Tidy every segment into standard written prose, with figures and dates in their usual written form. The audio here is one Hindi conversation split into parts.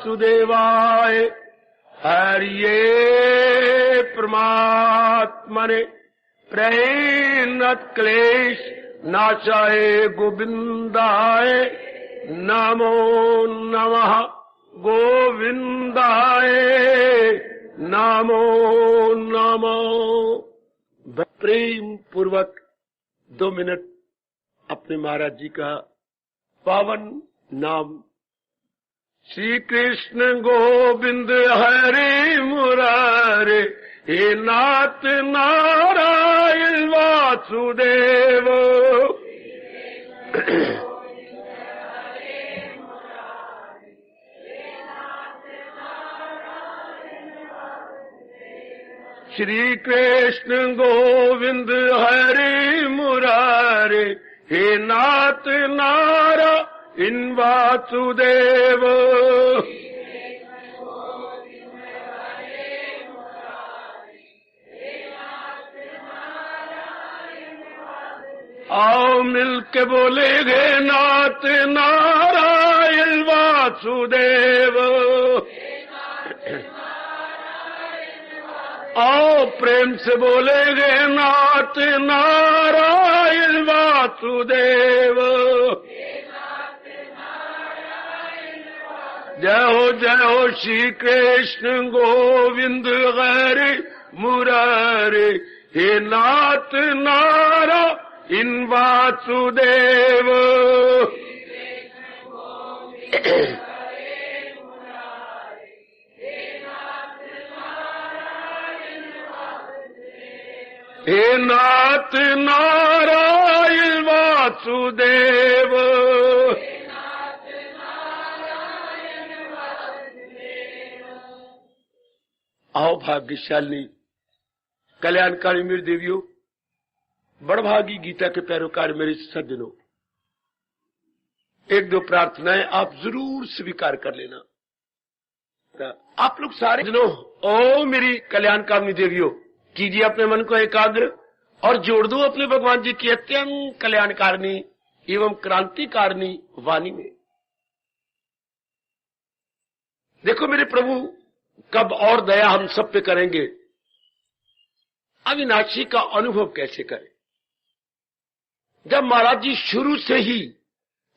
वासुदेवाय हरिये परमात्मने प्रणत क्लेश नाशाय गोविंदाय नमो नमः गोविंदाय नमो नमः। प्रेम पूर्वक 2 मिनट अपने महाराज जी का पावन नाम श्री कृष्ण गोविंद हरे मुरारे हे नाथ नारायण वासुदेव। श्री कृष्ण गोविंद हरे मुरारे हे नाथ नारायण वासुदेव। आओ मिलके बोलेंगे नाथ नारायण वासुदेव। आओ प्रेम से बोलेंगे नाथ नारायण वासुदेव। जय हो श्री कृष्ण गोविंद हरे मुरारे हे नाथ नारायण वासुदेव। हे नाथ नारायण वासुदेव। आओ भाग्यशाली कल्याणकारी मेरी देवियों, बड़भागी गीता के पैरोकार मेरे सज्जनों, 1-2 प्रार्थनाएं आप जरूर स्वीकार कर लेना। आप लोग सारे जनों, ओ मेरी कल्याणकारिणी देवियों, कीजिए अपने मन को एकाग्र और जोड़ दो अपने भगवान जी की अत्यंत कल्याणकारिणी एवं क्रांतिकारिणी वाणी में। देखो मेरे प्रभु कब और दया हम सब पे करेंगे, अविनाशी का अनुभव कैसे करें। जब महाराज जी शुरू से ही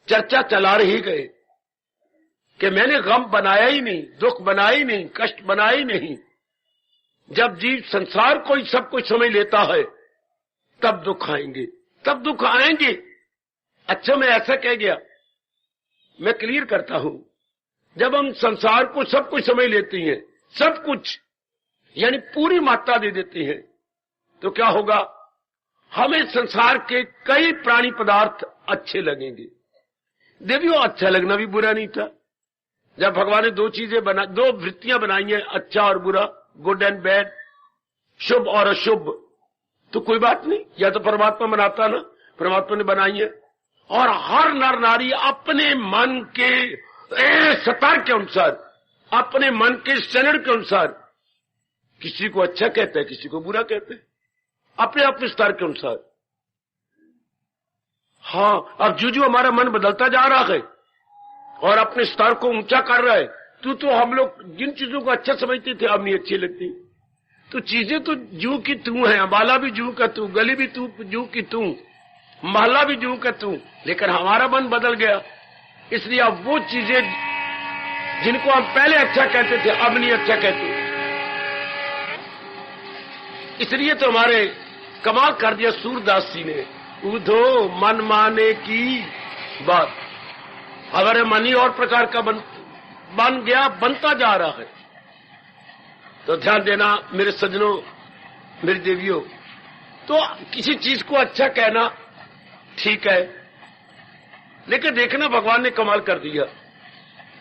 चर्चा चला रही गए कि मैंने गम बनाया ही नहीं, दुख बनाया ही नहीं, कष्ट बनाया ही नहीं। जब जीव संसार को ही सब कुछ समझ लेता है तब दुख आएंगे, तब दुख आएंगे। अच्छा मैं ऐसा कह गया, मैं क्लियर करता हूं। जब हम संसार को सब कुछ समझ लेती हैं, सब कुछ यानी पूरी मात्रा दे देती हैं, तो क्या होगा, हमें संसार के कई प्राणी पदार्थ अच्छे लगेंगे। देवियों अच्छा लगना भी बुरा नहीं था। जब भगवान ने 2 चीजें दो वृत्तियां बनाई हैं, अच्छा और बुरा, गुड एंड बैड, शुभ और अशुभ, तो कोई बात नहीं, या तो परमात्मा बनाता ना, परमात्मा ने बनाई है। और हर नर नारी अपने मन के सतार के अनुसार, अपने मन के स्टैंडर्ड के अनुसार किसी को अच्छा कहते हैं, किसी को बुरा कहते हैं, अपने अपने स्तर के अनुसार। हाँ, अब जो हमारा मन बदलता जा रहा है और अपने स्तर को ऊंचा कर रहा है, तो हम लोग जिन चीजों को अच्छा समझते थे अब नहीं अच्छी लगती। तो चीजें तो जू की तू है, अम्बाला भी जू का तू, गली भी तू जू की तू, महल्ला भी जू का तू, लेकिन हमारा मन बदल गया। इसलिए अब वो चीजें जिनको हम पहले अच्छा कहते थे अब नहीं अच्छा कहते। इसलिए तो हमारे कमाल कर दिया सूरदास जी ने, उधो मन माने की बात। हमारे मन ही और प्रकार का बन गया, बनता जा रहा है। तो ध्यान देना मेरे सज्जनों, मेरी देवियों, तो किसी चीज को अच्छा कहना ठीक है, लेकिन देखना भगवान ने कमाल कर दिया।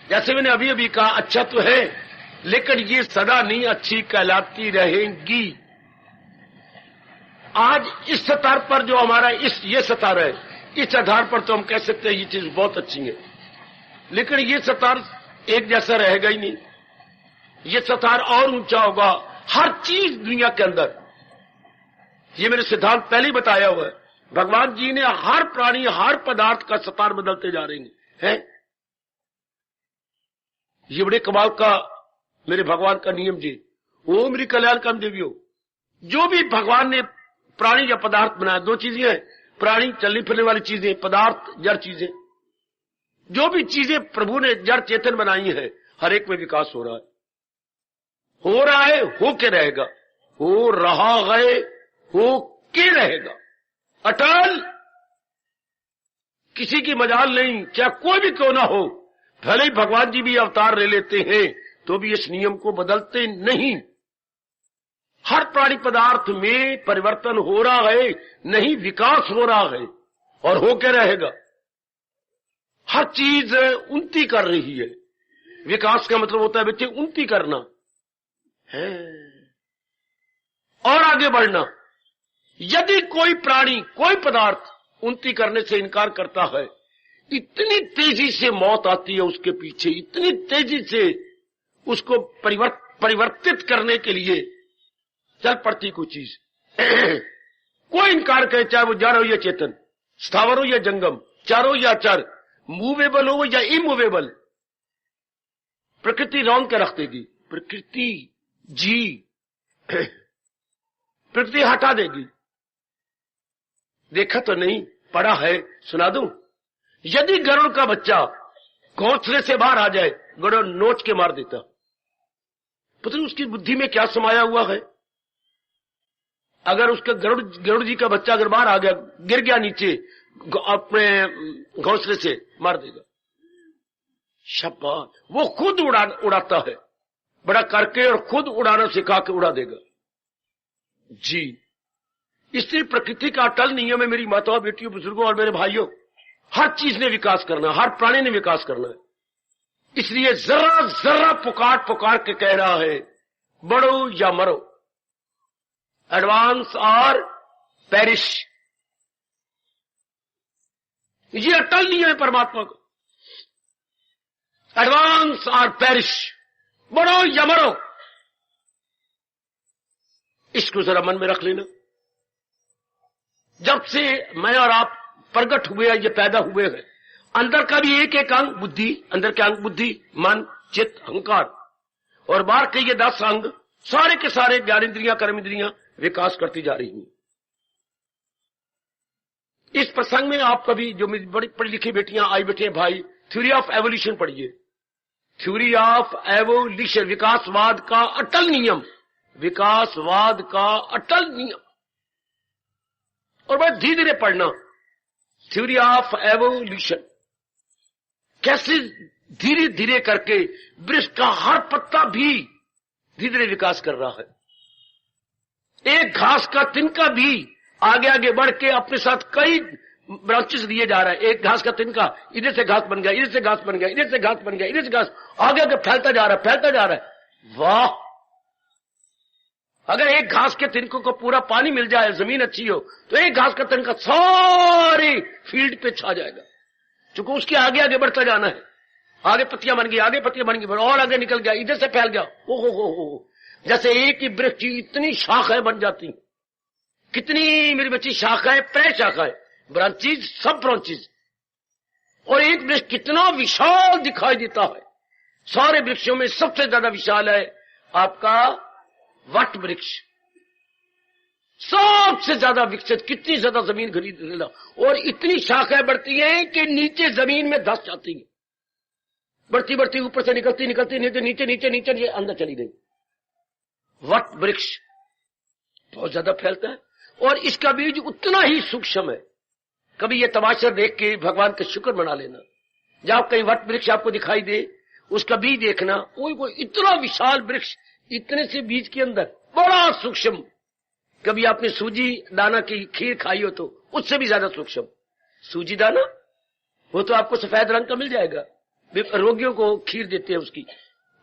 जैसे मैंने अभी अभी कहा, अच्छा तो है लेकिन ये सदा नहीं अच्छी कहलाती रहेंगी। आज इस स्तर पर जो हमारा ये स्तर है, इस आधार पर तो हम कह सकते हैं ये चीज बहुत अच्छी है, लेकिन ये स्तर एक जैसा रहेगा ही नहीं। ये स्तर और ऊंचा होगा हर चीज दुनिया के अंदर। ये मेरे सिद्धांत पहले ही बताया हुआ है। भगवान जी ने हर प्राणी, हर पदार्थ का स्तर बदलते जा रहे हैं। ये बड़े कमाल का मेरे भगवान का नियम जी। ओ मेरी कल्याणकाम देवियों, जो भी भगवान ने प्राणी या पदार्थ बनाया, दो चीजें हैं, प्राणी चलने फिरने वाली चीजें, पदार्थ जड़ चीजें। जो भी चीजें प्रभु ने जड़ चेतन बनाई है, हर एक में विकास हो रहा है, हो रहा है, हो के रहेगा, हो रहा है, हो के रहेगा, अटल, किसी की मजाल नहीं, चाहे कोई भी क्यों ना हो। भले ही भगवान जी भी अवतार ले लेते हैं तो भी इस नियम को बदलते नहीं। हर प्राणी पदार्थ में परिवर्तन हो रहा है, नहीं विकास हो रहा है, और हो के रहेगा। हर चीज उन्नति कर रही है। विकास का मतलब होता है बच्चे उन्नति करना है और आगे बढ़ना। यदि कोई प्राणी, कोई पदार्थ उन्नति करने से इनकार करता है, इतनी तेजी से मौत आती है उसके पीछे, इतनी तेजी से उसको परिवर्तित करने के लिए चल पड़ती कोई चीज। कोई इनकार करे, चाहे वो जड़ हो या चेतन, स्थावर हो या जंगम, चर हो या अचर, मूवेबल हो या इमूवेबल, प्रकृति रौंद के रख देगी। प्रकृति जी प्रकृति हटा देगी। देखा तो नहीं, पढ़ा है, सुना दूं। यदि गरुड़ का बच्चा घोंसले से बाहर आ जाए, गरुड़ नोच के मार देता। पता नहीं उसकी बुद्धि में क्या समाया हुआ है। अगर उसका गरुड़ जी का बच्चा अगर बाहर आ गया, गिर गया नीचे, अपने घोंसले से मार देगा। शाबाश, वो खुद उड़ाता है, बड़ा करके और खुद उड़ाना सिखा के उड़ा देगा जी। इसलिए प्रकृति का अटल नियम है मेरी माताओं, बेटियों, बुजुर्गों और मेरे भाइयों, हर चीज ने विकास करना, हर प्राणी ने विकास करना है। इसलिए जरा जरा पुकार के कह रहा है, बढ़ो या मरो, एडवांस और पेरिश। ये अटल नियम है परमात्मा को, एडवांस और पेरिश, बढ़ो या मरो। इसको जरा मन में रख लेना। जब से मैं और आप प्रकट हुए हैं, ये पैदा हुए हैं, अंदर का भी एक एक अंग बुद्धि, अंदर के अंग बुद्धि, मन, चित्त, अहंकार, और बाहर के ये 10 अंग, सारे के सारे ज्ञानेंद्रियां, कर्मेंद्रियां विकास करती जा रही हैं। इस प्रसंग में आप कभी, जो मेरी बड़ी पढ़ी लिखी बेटियां आई बैठे भाई, थ्योरी ऑफ एवोल्यूशन पढ़िए। थ्योरी ऑफ एवोल्यूशन, विकासवाद का अटल नियम, विकासवाद का अटल नियम। और बस धीरे धीरे पढ़ना, थ्योरी ऑफ एवोल्यूशन, कैसे धीरे धीरे करके वृक्ष का हर पत्ता भी धीरे धीरे विकास कर रहा है। एक घास का तिनका भी आगे आगे बढ़ के अपने साथ कई ब्रांचेस दिए जा रहा है। एक घास का तिनका इधर से घास बन गया, इधर से घास बन गया, इधर से घास बन गया, इधर से घास, आगे आगे फैलता जा रहा है, फैलता जा रहा है। वाह, अगर एक घास के तिनकों को पूरा पानी मिल जाए, जमीन अच्छी हो, तो एक घास का तिनका सारी फील्ड पे छा जाएगा। क्योंकि उसके आगे आगे बढ़ता जाना है। आगे पत्तियां बन गई, आगे पत्तियां बन गई, और आगे निकल गया, इधर से फैल गया। हो जैसे एक ही वृक्ष की इतनी शाखाएं बन जाती, कितनी मेरी बच्ची शाखाएं, प्रे शाखाएं, ब्रांचेज, सब ब्रांचेज, और एक वृक्ष कितना विशाल दिखाई देता है। सारे वृक्षों में सबसे ज्यादा विशाल है आपका वट वृक्ष, सबसे ज्यादा विकसित, कितनी ज्यादा जमीन खरीद लेना, और इतनी शाखाएं बढ़ती हैं कि नीचे जमीन में धस जाती हैं, बढ़ती बढ़ती ऊपर से निकलती निकलती नीचे नीचे नीचे नीचे नीचे अंदर चली गई। वट वृक्ष बहुत ज्यादा फैलता है, और इसका बीज उतना ही सूक्ष्म है। कभी ये तमाशा देख के भगवान का शुक्र मना लेना, जब कहीं वट वृक्ष आपको दिखाई दे, उसका बीज देखना, वो इतना विशाल वृक्ष, इतने से बीज के अंदर बड़ा सूक्ष्म। कभी आपने सूजी दाना की खीर खाई हो तो उससे भी ज्यादा सूक्ष्म। सूजी दाना वो तो आपको सफेद रंग का मिल जाएगा, रोगियों को खीर देते हैं उसकी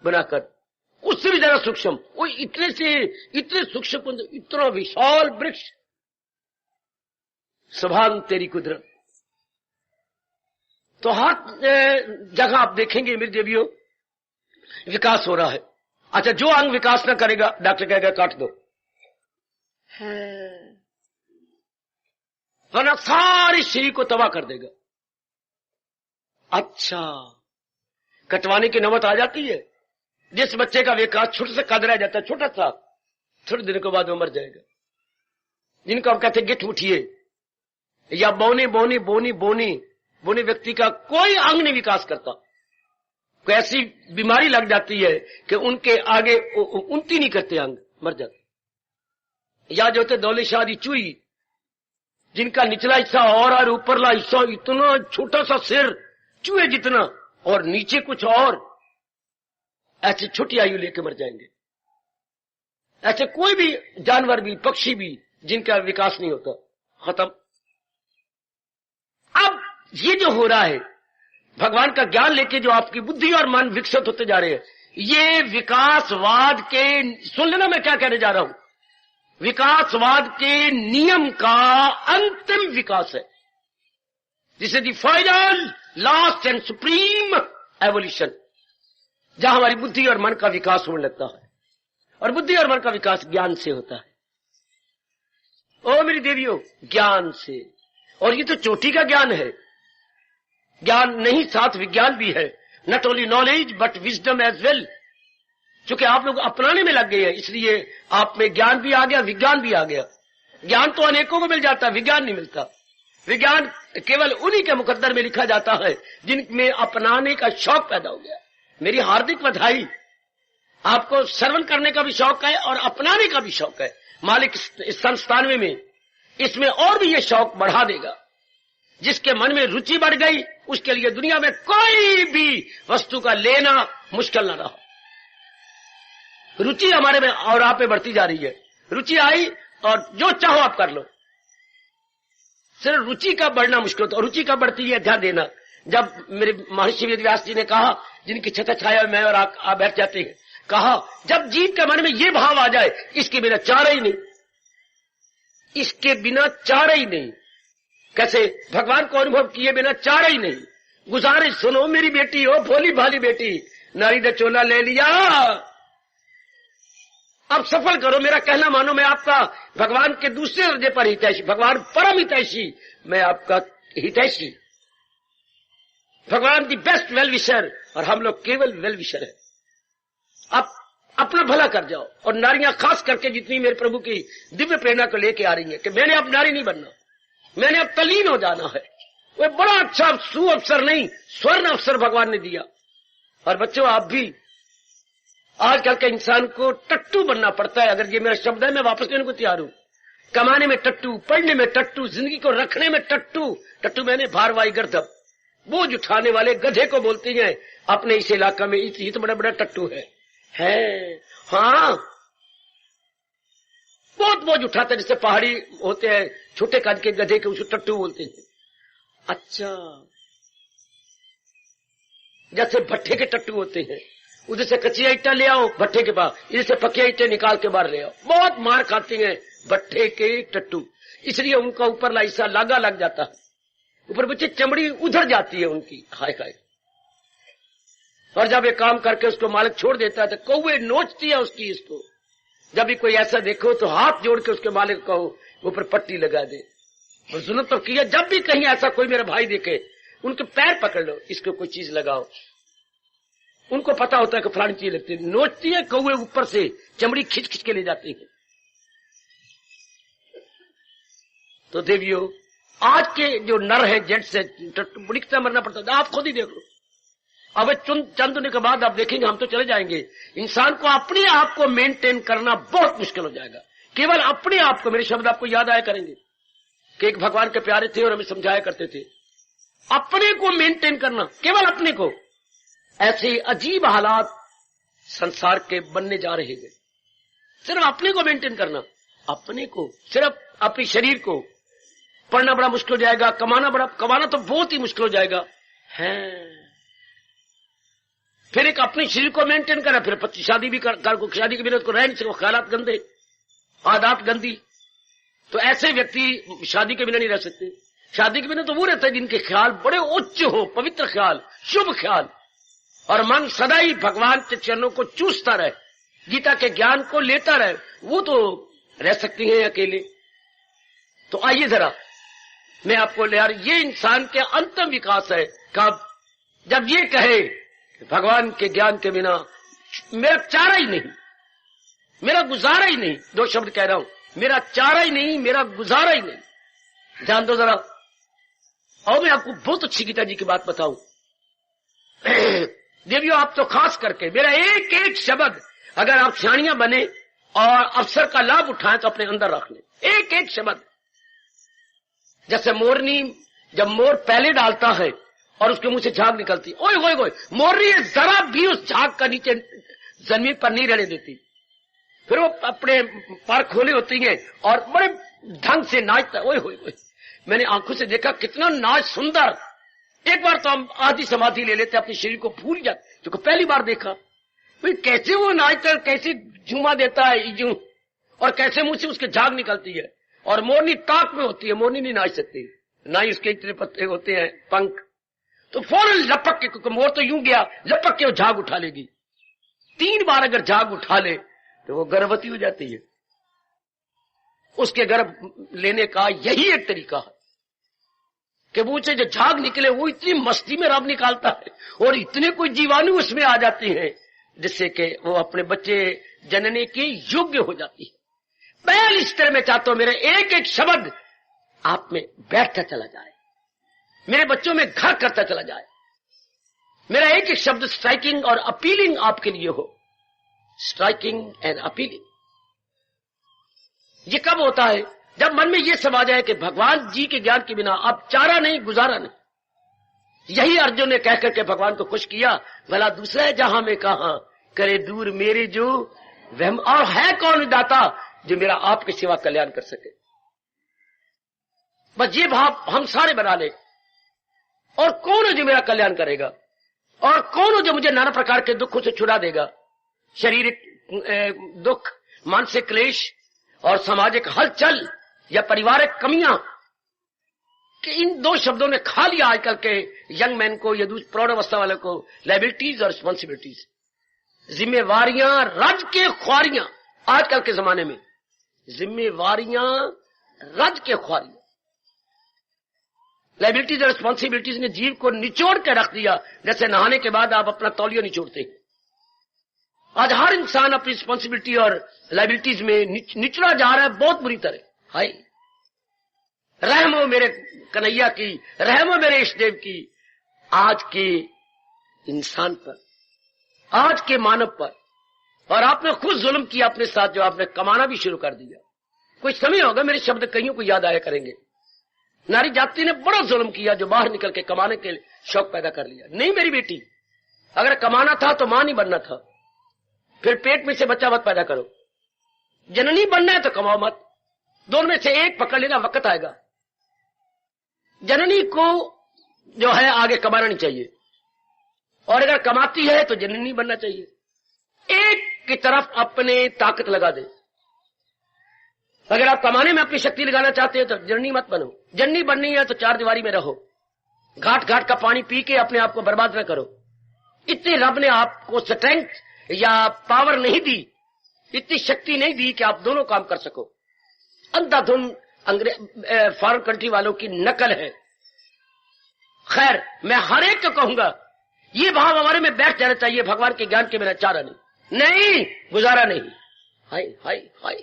बनाकर, उससे भी ज्यादा सूक्ष्म। वो इतने से इतने सूक्ष्म, इतना विशाल वृक्ष। सुभान तेरी कुदरत। तो हर जगह आप देखेंगे मेरी देवियों, विकास हो रहा है। अच्छा, जो अंग विकास ना करेगा, डॉक्टर कहेगा काट दो, वरना सारे शरीर को तबाह कर देगा। अच्छा, कटवाने की नौबत आ जाती है। जिस बच्चे का विकास छोटे से कद रह जाता है, छोटा सा, थोड़े दिन के बाद वो मर जाएगा। जिनको आप कहते गिठ उठिए या बोने बोनी बोनी बोनी बोने व्यक्ति का कोई अंग नहीं विकास करता। कोई ऐसी बीमारी लग जाती है कि उनके आगे उन्नति नहीं करते, अंग मर जाते। या जो होते दौले शादी चुई, जिनका निचला हिस्सा और ऊपरला हिस्सा इतना छोटा सा सिर चूहे जितना और नीचे कुछ और, ऐसी छोटी आयु लेके मर जाएंगे। ऐसे कोई भी जानवर भी, पक्षी भी, जिनका विकास नहीं होता, खत्म। अब ये जो हो रहा है, भगवान का ज्ञान लेके जो आपकी बुद्धि और मन विकसित होते जा रहे हैं, ये विकासवाद के, सुन लेना मैं क्या कहने जा रहा हूं, विकासवाद के नियम का अंतिम विकास है, जिसे the final last and supreme evolution, जहां हमारी बुद्धि और मन का विकास होने लगता है। और बुद्धि और मन का विकास ज्ञान से होता है। ओ मेरी देवियों, ज्ञान से। और ये तो चोटी का ज्ञान है। ज्ञान नहीं, साथ विज्ञान भी है। Not only knowledge but wisdom as well. चूंकि आप लोग अपनाने में लग गए हैं, इसलिए आप में ज्ञान भी आ गया, विज्ञान भी आ गया। ज्ञान तो अनेकों को मिल जाता है, विज्ञान नहीं मिलता। विज्ञान केवल उन्हीं के मुकद्दर में लिखा जाता है जिनमें अपनाने का शौक पैदा हो गया। मेरी हार्दिक बधाई, आपको श्रवण करने का भी शौक है और अपनाने का भी शौक है। मालिक इस संस्थान में इसमें और भी ये शौक बढ़ा देगा। जिसके मन में रुचि बढ़ गई, उसके लिए दुनिया में कोई भी वस्तु का लेना मुश्किल न रहा। रुचि हमारे में और आप में बढ़ती जा रही है। रुचि आई और जो चाहो आप कर लो। सिर्फ रुचि का बढ़ना मुश्किल होता है। रुचि का बढ़ती है, ध्यान देना। जब मेरे महर्षि वेदव्यास जी ने कहा, जिनकी छत्र छाया में और आप बैठ जाते हैं, कहा जब जीव के मन में ये भाव आ जाए, इसके बिना चारा ही नहीं, इसके बिना चारा ही नहीं। कैसे? भगवान को अनुभव किए बिना चारा ही नहीं। गुजारिश सुनो मेरी बेटी हो, भोली भाली बेटी, नारी ने चोला ले लिया, अब सफल करो, मेरा कहना मानो। मैं आपका भगवान के दूसरे दर्जे पर हितैषी, भगवान परम हितैषी, मैं आपका हितैषी, भगवान दी बेस्ट वेल विशर, और हम लोग केवल वेल विशर है। आप अपना भला कर जाओ। और नारियां खास करके जितनी मेरे प्रभु की दिव्य प्रेरणा को लेके आ रही है कि मैंने अब नारी नहीं बनना, मैंने अब तलीन हो जाना है। वो बड़ा अच्छा सु अवसर नहीं, स्वर्ण अवसर भगवान ने दिया। और बच्चों, आप भी आजकल के इंसान को टट्टू बनना पड़ता है। अगर ये मेरा शब्द है, मैं वापस लेने को तैयार हूं। कमाने में टट्टू, पढ़ने में टट्टू, जिंदगी को रखने में टट्टू। टट्टू मैंने भारवाही गर्दभ, बोझ उठाने वाले गधे को बोलती हैं अपने इस इलाका में। ये तो बड़ा बड़ा टट्टू है। हाँ, बहुत बोझ उठाते, जैसे पहाड़ी होते हैं छोटे कद के गधे के, उसको टट्टू बोलते हैं। अच्छा, जैसे भट्ठे के टट्टू होते हैं, उधर से कच्चिया ईटा ले आओ भट्ठे के पास, इधर से पकिया ईटे निकाल के बाहर ले आओ। बहुत मार खाती हैं भट्ठे के टट्टू, इसलिए उनका ऊपर हिस्सा लागा लग जाता है, ऊपर बच्चे चमड़ी उधर जाती है उनकी। हाय हाय। और जब ये काम करके उसको मालिक छोड़ देता है तो कौवे नोचती है उसकी इसको। जब भी कोई ऐसा देखो तो हाथ जोड़ के उसके मालिक को कहो ऊपर पट्टी लगा दे। और सुनो तो किया, जब भी कहीं ऐसा कोई मेरा भाई देखे, उनके पैर पकड़ लो, इसको कोई चीज लगाओ। उनको पता होता है कि फलानी चीज लगती है। नोचती है कौवे ऊपर से, चमड़ी खिंच खिंच के ले जाती है। तो देवियों, आज के जो नर है, जेंट्स से बड़ी कितना मरना पड़ता है, आप खुद ही देख लो। अब चंद होने के बाद आप देखेंगे, हम तो चले जाएंगे। इंसान को अपने आप को मेंटेन करना बहुत मुश्किल हो जाएगा। केवल अपने आप को, मेरे शब्द आपको याद आया करेंगे कि एक भगवान के प्यारे थे और हमें समझाया करते थे, अपने को मेंटेन करना, केवल अपने को। ऐसे अजीब हालात संसार के बनने जा रहे हैं। सिर्फ अपने को मेंटेन करना, अपने को, सिर्फ अपने शरीर को। पढ़ना बड़ा मुश्किल हो जाएगा, कमाना तो बहुत ही मुश्किल हो जाएगा है। फिर एक अपने शरीर को मेंटेन करा, फिर पति शादी भी कर, शादी के बिना उसको रह नहीं सकते, ख्यालात गंदे, आदत गंदी। तो ऐसे व्यक्ति शादी के बिना नहीं रह सकते। शादी के बिना तो वो रहते हैं जिनके ख्याल बड़े उच्च हो, पवित्र ख्याल, शुभ ख्याल, और मन सदा ही भगवान के चरणों को चूसता रहे, गीता के ज्ञान को लेता रहे। वो तो रह सकती हैं अकेले। तो आइए जरा मैं आपको ले, यार ये इंसान के अंतिम विकास है। कब? जब ये कहे भगवान के ज्ञान के बिना मेरा चारा ही नहीं, मेरा गुजारा ही नहीं। 2 शब्द कह रहा हूं, मेरा चारा ही नहीं, मेरा गुजारा ही नहीं। ध्यान दो जरा। और मैं आपको बहुत अच्छी गीता जी की बात बताऊं देवियों, आप तो खास करके मेरा एक एक शब्द अगर आप सियाणियां बने और अवसर का लाभ उठाएं तो अपने अंदर रख लें। एक एक शब्द। जैसे मोरनी, जब मोर पहले डालता है और उसके मुंह से झाग निकलती, ओए ओए ओए, मोरनी जरा भी उस झाग का नीचे जमीन पर नहीं रहने देती। फिर वो अपने पैर खोले होती है और बड़े ढंग से नाचता। ओए ओए ओए, मैंने आंखों से देखा कितना नाच सुंदर। एक बार तो हम आधी समाधि ले लेते, अपने शरीर को भूल जाते। जो पहली बार देखा भाई कैसे वो नाचता, कैसे झूमा देता है यूं, और कैसे मुंह से उसके झाग निकलती है। और मोरनी ताक में होती है, मोरनी नहीं नाच सकती, ना ही उसके इतने पत्ते होते हैं पंख। तो फौरन लपक के, क्योंकि मोर तो यूं गया, लपक के वो झाग उठा लेगी। 3 बार अगर झाग उठा ले तो वो गर्भवती हो जाती है। उसके गर्भ लेने का यही एक तरीका है कि मुंह से जो झाग निकले वो इतनी मस्ती में रब निकालता है और इतने कोई जीवाणु उसमें आ जाती है जिससे कि वो अपने बच्चे जनने के योग्य हो जाती है। मैं इस तरह में चाहता हूं मेरा एक एक शब्द आप में बैठता चला जाए, मेरे बच्चों में घर करता चला जाए। मेरा एक एक शब्द स्ट्राइकिंग और अपीलिंग आपके लिए हो। Striking and appealing. ये कब होता है? जब मन में ये समा जाए कि भगवान जी के ज्ञान के बिना अब चारा नहीं, गुजारा नहीं। यही अर्जुन ने कह करके भगवान को खुश किया, भला दूसरा जहां में कहा करे दूर मेरे जो वहम, और है कौन दाता जो मेरा आपके सिवा कल्याण कर सके। बस ये भाव हम सारे बना ले। और कौन है जो मेरा कल्याण करेगा, और कौन है जो मुझे नाना प्रकार के दुखों से छुड़ा देगा। शारीरिक दुख, मानसिक क्लेश और सामाजिक हलचल या पारिवारिक कमियां, कि इन 2 शब्दों ने खा लिया आजकल के यंग मैन को या प्रौढ़ अवस्था वाले को। लायबिलिटीज और रिस्पॉन्सिबिलिटीज, जिम्मेवारियां, रज के ख्वारियां। आजकल के जमाने में जिम्मेवारियां, रज के ख्वारियां, लायबिलिटीज और रिस्पॉन्सिबिलिटीज ने जीव को निचोड़ के रख दिया, जैसे नहाने के बाद आप अपना तौलिया निचोड़ते हैं। आज हर इंसान अपनी रिस्पॉन्सिबिलिटी और लायबिलिटीज में निचला जा रहा है बहुत बुरी तरह। हाय, रहम हो मेरे कन्हैया की, रहम हो मेरे इष्टदेव की, आज के इंसान पर, आज के मानव पर। और आपने खुद जुल्म किया अपने साथ, जो आपने कमाना भी शुरू कर दिया। कोई समय होगा मेरे शब्द कईयों को याद आया करेंगे। नारी जाति ने बड़ा जुल्म किया जो बाहर निकल के कमाने के शौक पैदा कर लिया। नहीं मेरी बेटी, अगर कमाना था तो मां नहीं बनना था। फिर पेट में से बच्चा मत पैदा करो। जननी बनना है तो कमाओ मत। दोनों में से एक पकड़ लेना, वक्त आएगा। जननी को जो है आगे कमाना नहीं चाहिए, और अगर कमाती है तो जननी बनना चाहिए। एक की तरफ अपने ताकत लगा दे। अगर आप कमाने में अपनी शक्ति लगाना चाहते हैं तो जननी मत बनो। जननी बननी है तो 4 दीवारी में रहो। घाट घाट का पानी पी के अपने आप को बर्बाद न करो। इतनी रब ने आपको स्ट्रेंथ या पावर नहीं दी, इतनी शक्ति नहीं दी कि आप दोनों काम कर सको। अंधाधुन फॉरेन कंट्री वालों की नकल है। खैर, मैं हर एक को कहूंगा ये भाव हमारे में बैठ जाना चाहिए, भगवान के ज्ञान के बिना चारा नहीं, गुजारा नहीं। हाय हाय हाय,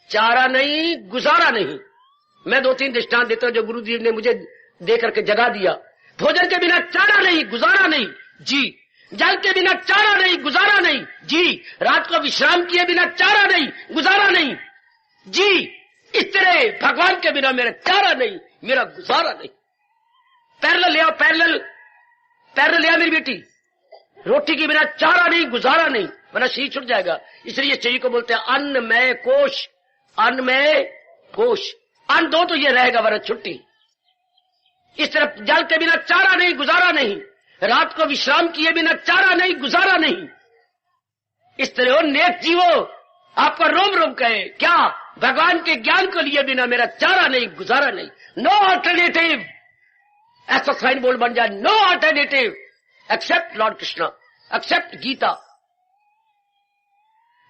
चारा नहीं, गुजारा नहीं। मैं 2-3 दृष्टांत देता हूं जो गुरु जी ने मुझे दे करके जगा दिया। भोजन के बिना चारा नहीं, गुजारा नहीं जी। जल के बिना चारा नहीं, गुजारा नहीं जी। रात को विश्राम किए बिना चारा नहीं, गुजारा नहीं जी। इस तरह भगवान के बिना मेरा चारा नहीं, मेरा गुजारा नहीं। पैरेलल ले आओ, पैरेलल ले आओ मेरी बेटी। रोटी के बिना चारा नहीं, गुजारा नहीं, वरना शरीर छूट जाएगा। इसलिए शरीर को बोलते हैं अन्नमय कोश, अन्नमय कोश। अन्न दो तो ये रहेगा, वरना छुट्टी। इस तरह जल के बिना चारा नहीं, गुजारा नहीं। रात को विश्राम किए बिना चारा नहीं, गुजारा नहीं। इस तरह हो नेक जीवो, आपका रोम रोम कहे क्या, भगवान के ज्ञान को लिए बिना मेरा चारा नहीं, गुजारा नहीं। नो अल्टरनेटिव, ऐसा साइन बोर्ड बन जाए, no alternative except Lord Krishna, except Gita.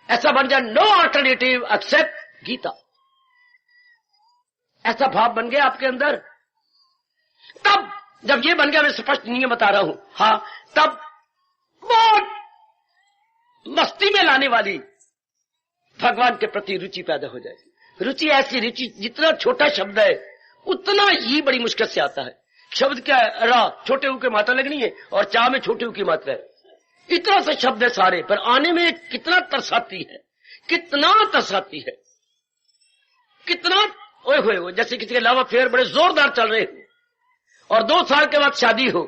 ऐसा बन जाए, नो अल्टरनेटिव एक्सेप्ट गीता। ऐसा भाव बन गया आपके अंदर। तब जब ये बन गया, मैं स्पष्ट नियम बता रहा हूं, हाँ, तब मस्ती में लाने वाली भगवान के प्रति रुचि पैदा हो जाएगी। रुचि ऐसी रुचि, जितना छोटा शब्द है उतना ही बड़ी मुश्किल से आता है। शब्द क्या है? रा, छोटे ऊ की मात्रा लगनी है और चा में छोटे ऊ की मात्रा है। इतना से शब्द है सारे, पर आने में कितना तरसाती है, कितना तरसाती है, कितना ओए होए। जैसे किसी के लव अफेयर बड़े जोरदार चल रहे हो और 2 साल के बाद शादी हो,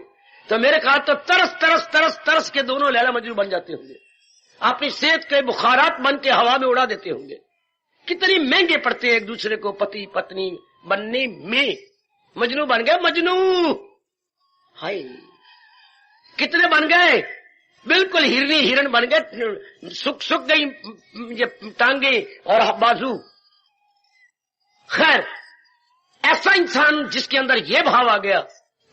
तो मेरे ख्याल तो तरस तरस तरस तरस के दोनों लैला मजनू बन जाते होंगे, अपनी सेहत के बुखारात बन के हवा में उड़ा देते होंगे। कितनी महंगे पड़ते हैं एक दूसरे को पति पत्नी बनने में। मजनू बन गए, मजनू, हाय कितने बन गए, बिल्कुल हिरनी हिरण बन गए, सुख गई ये टांगे और बाजू। खैर, ऐसा इंसान जिसके अंदर ये भाव आ गया,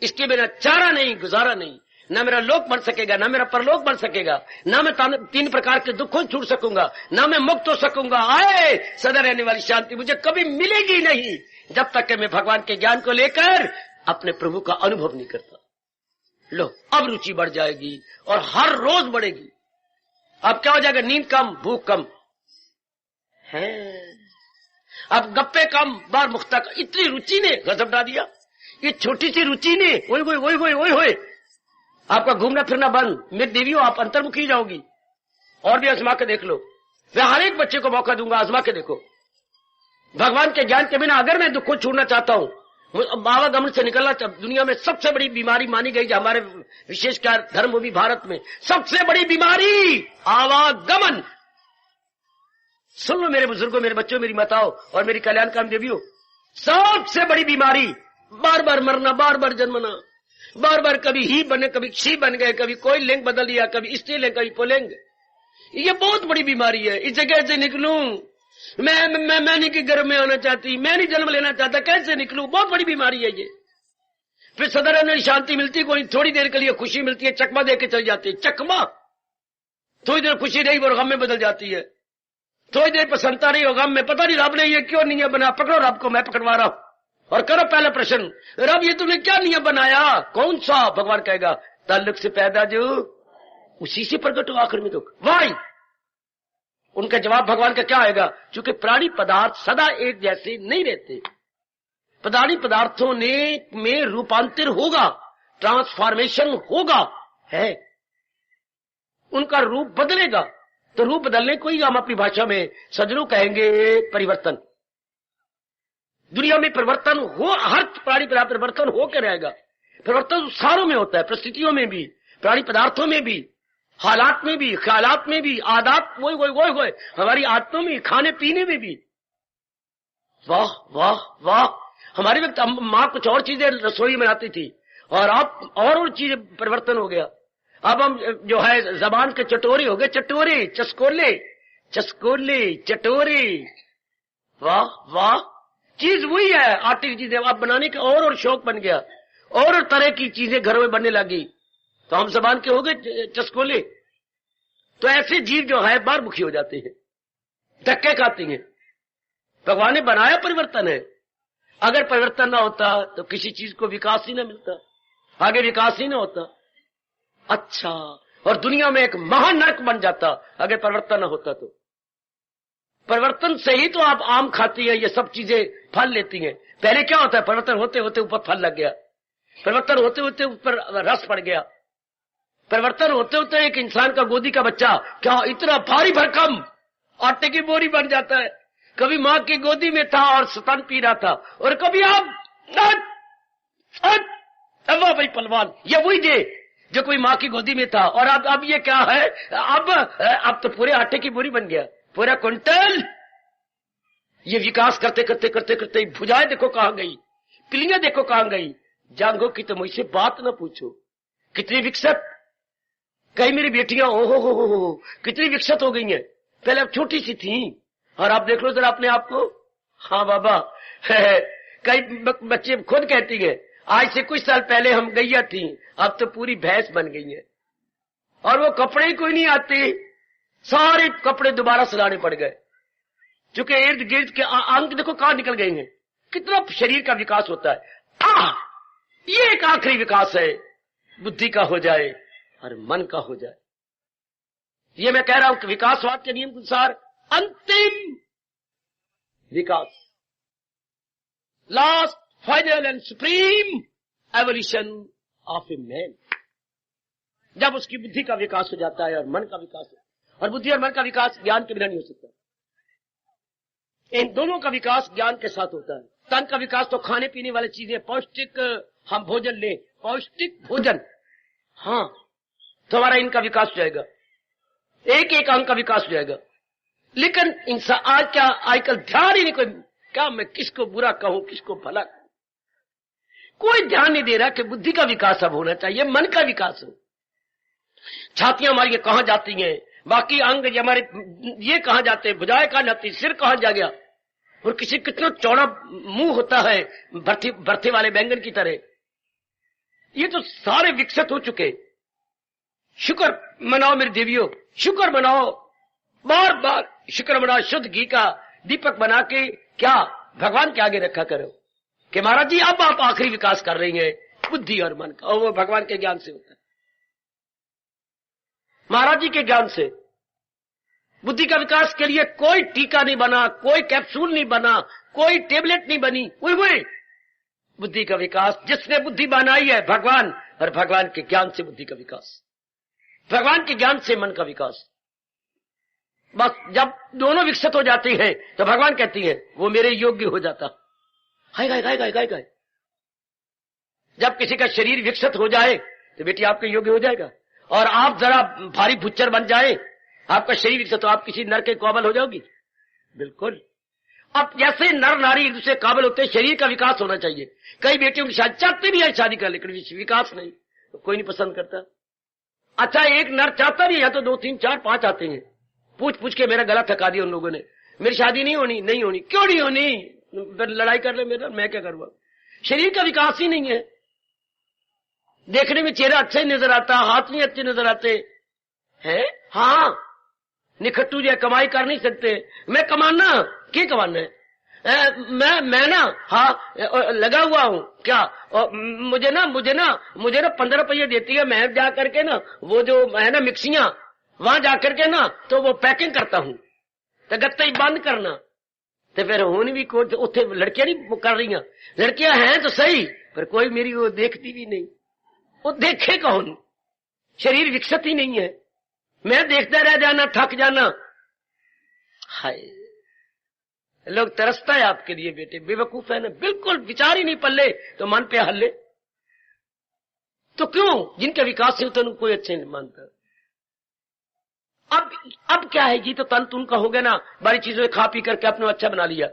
इसके बिना चारा नहीं, गुजारा नहीं, ना मेरा लोक बन सकेगा, ना मेरा परलोक बन सकेगा, ना मैं 3 प्रकार के दुखों छूट सकूंगा, ना मैं मुक्त हो सकूंगा। आए सदा रहने वाली शांति मुझे कभी मिलेगी नहीं जब तक कि मैं भगवान के ज्ञान को लेकर अपने प्रभु का अनुभव नहीं करता। लो, अब रुचि बढ़ जाएगी और हर रोज बढ़ेगी। अब क्या हो जाएगा? नींद कम, भूख कम है, अब गप्पे कम, बार मुख्ता कम। इतनी रुचि ने गजब डाल दिया, ये छोटी सी रुचि ने ओए आपका घूमना फिरना बंद। मेरी देवी हो, आप अंतर्मुखी जाओगी। और भी आजमा के देख लो, मैं हर एक बच्चे को मौका दूंगा, आजमा के देखो। भगवान के ज्ञान के बिना अगर मैं दुख को छोड़ना चाहता हूं, आवागमन से निकलना, दुनिया में सबसे बड़ी बीमारी मानी गई, हमारे विशेषकर धर्मभूमि भारत में सबसे बड़ी बीमारी आवागमन। सुन लो मेरे बुजुर्गों, मेरे बच्चों, मेरी माताओं और मेरी कल्याणकारी देवियों, सबसे बड़ी बीमारी बार बार मरना, बार बार जन्मना, बार बार कभी ही बने, कभी शी बन गए, कभी कोई लिंग बदल लिया, कभी स्त्रीलिंग, कभी पुल्लिंग। ये बहुत बड़ी बीमारी है। इस जगह से निकलूं, मैं नहीं कि गर्भ में आना चाहती, मैं नहीं जन्म लेना चाहता, कैसे निकलूं? बहुत बड़ी बीमारी है ये। फिर सदा रहने वाली शांति मिलती कोई, थोड़ी देर के लिए खुशी मिलती है, चकमा दे के चली जाती है, चकमा। थोड़ी देर खुशी रही और गम में बदल जाती है, थोड़ी देर प्रसन्नता रही और गम में। पता नहीं रब ने ये क्यों नियम बना, पकड़ो रब को, मैं पकड़वा रहा हूं। और करो पहला प्रश्न, रब ये तुमने क्या नियम बनाया? कौन सा? भगवान कहेगा ताल्लुक से पैदा जो उसी से प्रकट हो आखिर में दुख। वाई उनका जवाब भगवान का क्या आएगा? क्योंकि प्राणी पदार्थ सदा एक जैसे नहीं रहते, प्राणी पदार्थों में रूपांतर होगा, ट्रांसफॉर्मेशन होगा, है, उनका रूप बदलेगा। तो रूप बदलने को ही हम अपनी भाषा में सज्जनों कहेंगे परिवर्तन। दुनिया में परिवर्तन हो, हर प्राणी पदार्थ परिवर्तन होकर रहेगा। परिवर्तन सारों में होता है, परिस्थितियों में भी, प्राणी पदार्थों में भी, हालात में भी, ख्यालात में भी, आदत वो हमारी आदतों में, खाने पीने में भी। वाह वाह वाह, हमारे वक्त माँ कुछ और चीजें रसोई में आती थी और अब और चीजें परिवर्तन हो गया। अब हम जो है जबान के चटोरे हो गए, चटोरे, चस्कोले, चस्कोले, चटोरे। वाह वाह, चीज वही है, आटे की चीजें अब बनाने का और शौक बन गया, और तरह की चीजें घरों में बनने लगी, तो हम जबान के हो गए चस्कोले। तो ऐसे जीव जो है बार मुखी हो जाते हैं, धक्के खाती हैं। भगवान ने बनाया परिवर्तन है, अगर परिवर्तन ना होता तो किसी चीज को विकास ही ना मिलता, आगे विकास ही ना होता। अच्छा, और दुनिया में एक महानरक बन जाता अगर परिवर्तन ना होता तो। परिवर्तन से ही तो आप आम खाती है, ये सब चीजें फल लेती हैं। पहले क्या होता है, परिवर्तन होते होते ऊपर फल लग गया, परिवर्तन होते होते ऊपर रस पड़ गया, परिवर्तन होते होते एक इंसान का गोदी का बच्चा क्या इतना भारी भरकम आटे की बोरी बन जाता है। कभी माँ की गोदी में था और स्तन पी रहा था, और कभी आप भाई पलवान, ये वही जे जो कोई माँ की गोदी में था, और अब ये क्या है, अब तो पूरे आटे की बोरी बन गया, पूरा क्विंटल। ये विकास करते करते करते करते भुजाएं देखो कहां गई, पिलियां देखो कहां गई, जांघों की तो मुझसे बात न पूछो, कितनी विकसित। कई मेरी बेटियां हो कितनी विकसित हो गई हैं, पहले अब छोटी सी थी, और आप देख लो जरा अपने आप को। हाँ बाबा, कई बच्चे खुद कहती है आज से कुछ साल पहले हम गैया थी, अब तो पूरी भैंस बन गई है, और वो कपड़े ही कोई नहीं आते, सारे कपड़े दोबारा सिलाने पड़ गए, क्योंकि इर्द गिर्द के अंग देखो कहां निकल गए हैं। कितना शरीर का विकास होता है। ये एक आखिरी विकास है, बुद्धि का हो जाए और मन का हो जाए। ये मैं कह रहा हूं कि विकासवाद के नियम के अनुसार अंतिम विकास, last final and supreme evolution of a man, जब उसकी बुद्धि का विकास हो जाता है और मन का विकास हो, और बुद्धि और मन का विकास ज्ञान के बिना नहीं हो सकता। इन दोनों का विकास ज्ञान के साथ होता है। तन का विकास तो खाने पीने वाली चीजें, पौष्टिक हम भोजन लें, पौष्टिक भोजन, हाँ, तो हमारा इनका विकास हो जाएगा, एक एक अंग का विकास हो जाएगा। लेकिन इंसान आज क्या, आजकल ध्यान ही नहीं, कोई क्या मैं किसको बुरा कहूं, किसको भला कहूं, कोई ध्यान नहीं दे रहा कि बुद्धि का विकास अब होना चाहिए, मन का विकास हो। छातियां हमारी कहां जाती हैं, बाकी अंग हमारे ये कहां जाते हैं, भुजाएं कहां जाती, सिर कहां जा गया, और किसी कितना चौड़ा मुंह होता है भरथे वाले बैंगन की तरह। ये तो सारे विकसित हो चुके। शुक्र मनाओ मेरे देवियों, शुक्र मनाओ, बार बार शुक्र मनाओ। शुद्ध घी का दीपक बना के क्या भगवान के आगे रखा करो कि महाराज जी अब आप आखिरी विकास कर रही हैं बुद्धि और मन का, और वो भगवान के ज्ञान से होता है, महाराज जी के ज्ञान से। बुद्धि का विकास के लिए कोई टीका नहीं बना, कोई कैप्सूल नहीं बना, कोई टेबलेट नहीं बनी, वही बुद्धि का विकास जिसने बुद्धि बनाई है भगवान, और भगवान के ज्ञान से बुद्धि का विकास, भगवान के ज्ञान से मन का विकास। बस जब दोनों विकसित हो जाती हैं तो भगवान कहती है वो मेरे योग्य हो जाता। हाय गाय गाय गाय गाय गाय। जब किसी का शरीर विकसित हो जाए तो बेटी आपके योग्य हो जाएगा, और आप जरा भारी भुच्चर बन जाए, आपका शरीर विकसित हो, आप किसी नर के काबिल हो जाओगी, बिल्कुल। अब जैसे नर नारी एक दूसरे काबिल होते हैं, शरीर का विकास होना चाहिए। कई बेटियों की शादी चाहते भी है शादी कर, लेकिन विकास नहीं, तो कोई नहीं पसंद करता। अच्छा एक नर चाहता भी है तो 2 3 4 5 आते हैं, पूछ पूछ के मेरा गला थका दिया उन लोगों ने, मेरी शादी नहीं होनी, नहीं होनी, क्यों नहीं होनी, लड़ाई कर ले मेरा, मैं क्या करूंगा। शरीर का विकास ही नहीं है। देखने में चेहरा अच्छा ही नजर आता, हाथ नहीं अच्छे नजर आते हैं, हाँ निखट्टू जी कमाई कर नहीं सकते। मैं कमाना, क्या कमाना है, मैं ना, हाँ लगा हुआ हूँ क्या, मुझे ना 15 रुपये देती है, मैं जा करके ना वो जो है ना मिक्सियां, वहां जाकर के ना तो वो पैकिंग करता हूं, तो गत्ते ही बंद करना, तो फिर हुन भी कोई उत्थे लड़कियां नहीं कर रही, लड़कियां हैं तो सही, पर कोई मेरी वो देखती भी नहीं, वो देखे कौन, शरीर विकसित ही नहीं है, मैं देखता रह जाना, थक जाना। हाय लोग तरसता है आपके लिए बेटे, बेवकूफ है ना, बिल्कुल विचार ही नहीं पल्ले तो मन पे हल्ले, तो क्यों जिनके विकास से होता है कोई अच्छे नहीं मानता। अब क्या है जी, तो तन तुन का हो गया ना, बड़ी चीजों खा पी करके अपना अच्छा बना लिया,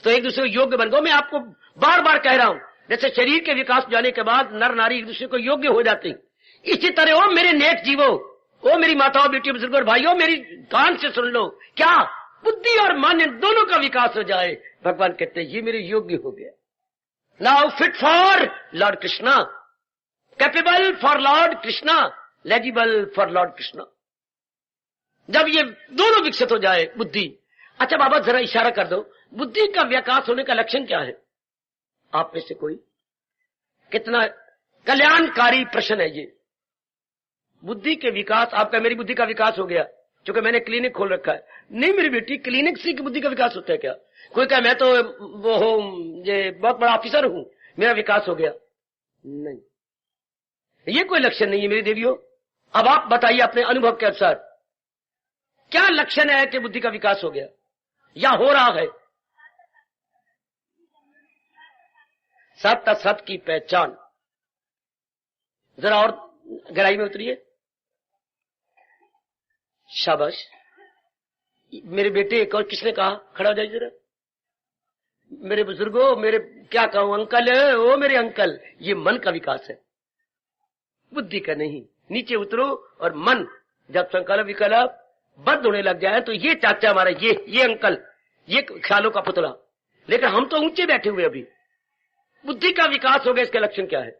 तो एक दूसरे को योग्य बन गए। मैं आपको बार बार कह रहा हूं, जैसे शरीर के विकास जाने के बाद नर नारी एक दूसरे को योग्य हो जाते हैं, इसी तरह ओ मेरे नेक जीवो, ओ मेरी माताओं बेटियों बुजुर्गों और भाइयों, मेरी कान से सुन लो, क्या बुद्धि और मन इन दोनों का विकास हो जाए, भगवान कहते हैं ये मेरे योग्य हो गया। Now fit for Lord Krishna, capable for Lord Krishna, legible for Lord Krishna. जब ये दोनों विकसित हो जाए बुद्धि। अच्छा बाबा जरा इशारा कर दो, बुद्धि का विकास होने का लक्षण क्या है, आप में से कोई, कितना कल्याणकारी प्रश्न है ये। बुद्धि के विकास, आपका मेरी बुद्धि का विकास हो गया क्योंकि मैंने क्लिनिक खोल रखा है, नहीं मेरी बेटी क्लिनिक से बुद्धि का विकास होता है क्या। कोई कहे मैं तो वो हूं, ये बहुत बड़ा ऑफिसर हूं, मेरा विकास हो गया, नहीं, ये कोई लक्षण नहीं है मेरी देवियों। अब आप बताइए अपने अनुभव के अनुसार क्या लक्षण है कि बुद्धि का विकास हो गया या हो रहा है। सत असत की पहचान, जरा और गहराई में उतरिए, शाबाश मेरे बेटे। एक और किसने कहा, खड़ा हो जाइए जरा, मेरे बुजुर्गों, मेरे क्या कहूं अंकल, ओ मेरे अंकल, ये मन का विकास है, बुद्धि का नहीं। नीचे उतरो और मन जब संकल्प विकल्प बंद होने लग जाए तो ये चाचा हमारा, ये अंकल, ये ख्यालों का पुतला, लेकिन हम तो ऊंचे बैठे हुए, अभी बुद्धि का विकास हो गया। इसके लक्षण क्या है,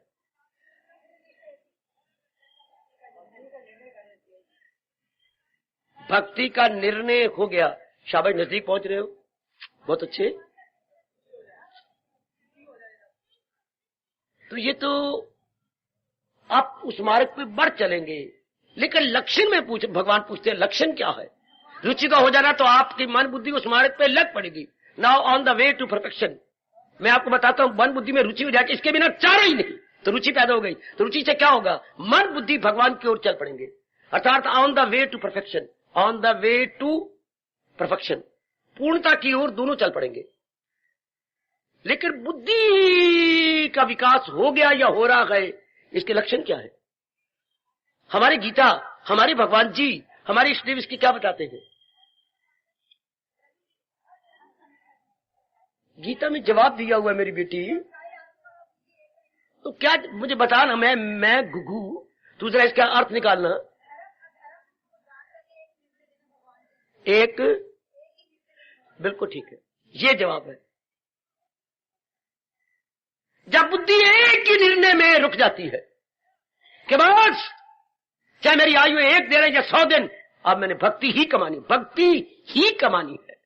भक्ति का निर्णय हो गया। शाबाश, नजदीक पहुंच रहे हो, बहुत अच्छे। तो ये तो आप उस मार्ग पे बढ़ चलेंगे, लेकिन लक्षण में भगवान पूछते हैं लक्षण क्या है। रुचि का हो जाना तो आपकी मन बुद्धि उस मार्ग पे लग पड़ेगी। Now on the way to perfection. मैं आपको बताता हूं, मन बुद्धि में रुचि हो जाए, इसके बिना चारा ही नहीं, तो रुचि पैदा हो गई। तो रुचि से क्या होगा, मन बुद्धि भगवान की ओर चल पड़ेंगे, अर्थात on the way to perfection, on the way to perfection, पूर्णता की ओर दोनों चल पड़ेंगे। लेकिन बुद्धि का विकास हो गया या हो रहा है, इसके लक्षण क्या है। हमारी गीता, हमारे भगवान जी, हमारे इष्टदेव इसकी क्या बताते हैं। गीता में जवाब दिया हुआ है मेरी बेटी, तो क्या मुझे बताना, मैं गुगू, तू जरा इसका अर्थ निकालना। एक, बिल्कुल ठीक है, ये जवाब है। जब बुद्धि एक ही निर्णय में रुक जाती है कि बस चाहे मेरी आयु 1 दिन या 100 दिन, अब मैंने भक्ति ही कमानी, भक्ति ही कमानी है।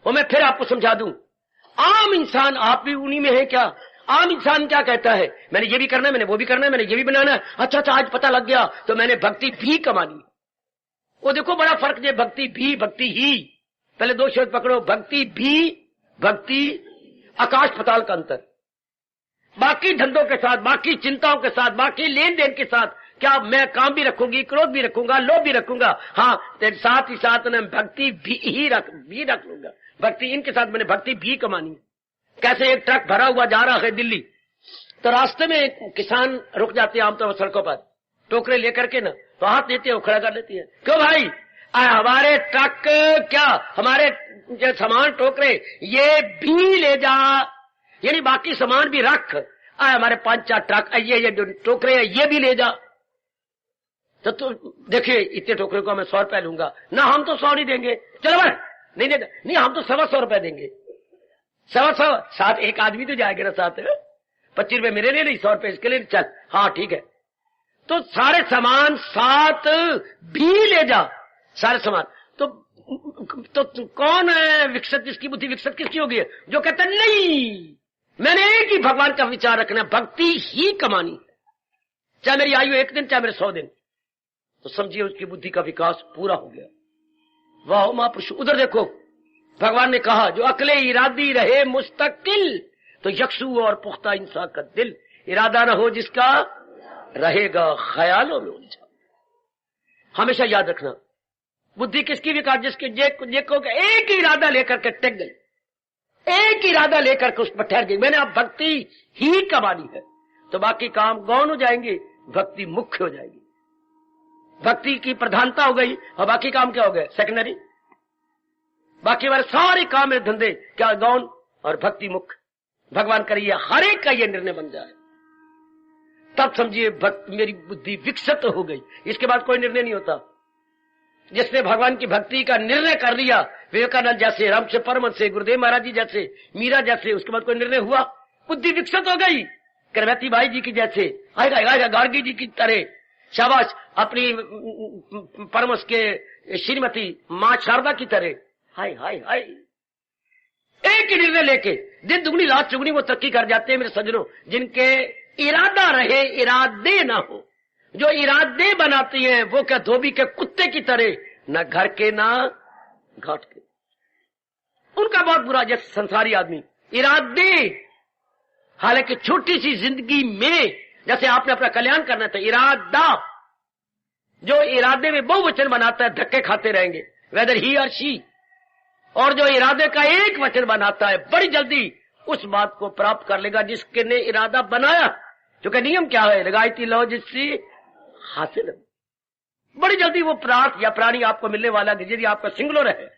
और मैं फिर आपको समझा दूं, आम इंसान, आप भी उन्हीं में है क्या। आम इंसान क्या कहता है, मैंने ये भी करना है, मैंने वो भी करना है, मैंने ये भी बनाना है, अच्छा आज पता लग गया तो मैंने भक्ति भी कमानी है। वो देखो बड़ा फर्क है, भक्ति भी, भक्ति ही। पहले 2 शब्द पकड़ो, भक्ति भी, भक्ति, आकाश पाताल का अंतर। बाकी धंधों के साथ, बाकी चिंताओं के साथ, बाकी लेन देन के साथ, क्या मैं काम भी रखूंगी, क्रोध भी रखूंगा, लोभ भी रखूंगा, हाँ तेरे साथ ही साथ मैं भक्ति भी रख लूंगा। भक्ति, इनके साथ मैंने भक्ति भी कमानी। कैसे एक ट्रक भरा हुआ जा रहा है दिल्ली, तो रास्ते में किसान रुक जाते हैं आमतौर पर सड़कों पर, टोकरे लेकर के ना, तो हाथ देते हैं, खड़ा कर लेती है, क्यों भाई हमारे ट्रक, क्या हमारे जो सामान टोकरे ये भी ले जा, यानी बाकी सामान भी रख, हमारे 5-4 ट्रक, ये जो टोकरे है ये भी ले जा। तो देखिए इतने टोकरे को मैं 100 रुपए लूंगा ना, हम तो 100 नहीं देंगे, चलो भाई नहीं देगा, नहीं हम तो 125 रुपए देंगे, 125, साथ एक आदमी तो जाएगा ना, साथ 25 रुपए मेरे लिए नहीं, 100 रुपए इसके लिए, चल हाँ ठीक है। तो सारे सामान साथ भी ले जा, सारे सामान। तो कौन है विकसित, जिसकी बुद्धि विकसित किसकी होगी, जो कहता नहीं मैंने एक ही भगवान का विचार रखना, भक्ति ही कमानी है, चाहे मेरी आयु 1 दिन चाहे मेरे 100 दिन। तो समझिए उसकी बुद्धि का विकास पूरा हो गया। वाह महापुरुष, उधर देखो भगवान ने कहा जो अकले इरादी रहे मुस्तकिल, तो यक्षु और पुख्ता इंसान का दिल, इरादा न हो जिसका रहेगा ख्यालों में उलझा। हमेशा याद रखना, बुद्धि किसकी विकास, जिसके एक ही इरादा लेकर के टेक गई, एक ही इरादा लेकर के उस पर ठहर गई, मैंने अब भक्ति ही कमानी है, तो बाकी काम गौण हो जाएंगे, भक्ति मुख्य हो जाएगी। भक्ति की प्रधानता हो गई और बाकी काम क्या हो गए, सेकेंडरी। बाकी वाले सारे काम में धंधे क्या गौण और भक्ति मुख्य। भगवान करिए हर एक का ये निर्णय बन जाए, तब समझिए मेरी बुद्धि विकसित हो गई। इसके बाद कोई निर्णय नहीं होता। जिसने भगवान की भक्ति का निर्णय कर लिया, विवेकानंद जैसे, रामच परमहंस से, गुरुदेव महाराज जी जैसे, मीरा जैसे, उसके बाद कोई निर्णय हुआ, बुद्धि विकसित हो गई। करवती बाई जी की जैसे, आएगा गार्गी जी की तरह, शाबाश, अपनी परमहंस के श्रीमती मां शारदा की तरह, हाय हाय हाय, एक ही निर्णय लेके दिन दुगनी रात चुगनी वो तरक्की कर जाते हैं मेरे सज्जनों, जिनके इरादा रहे इरादे ना हो। जो इरादे बनाती हैं वो क्या धोबी के कुत्ते की तरह, न घर के ना घाट के। उनका बहुत बुरा, जैसे संसारी आदमी इरादे, हालांकि छोटी सी जिंदगी में जैसे आपने अपना कल्याण करना था, इरादा, जो इरादे में बहुवचन बनाता है धक्के खाते रहेंगे, वेदर ही और शी। और जो इरादे का एक वचन बनाता है बड़ी जल्दी उस बात को प्राप्त कर लेगा जिसके ने इरादा बनाया। क्योंकि नियम क्या है, लगाई लो जिससे हासिल, बड़ी जल्दी वो पदार्थ या प्राणी आपको मिलने वाला है यदि आपका सिंगुलर है,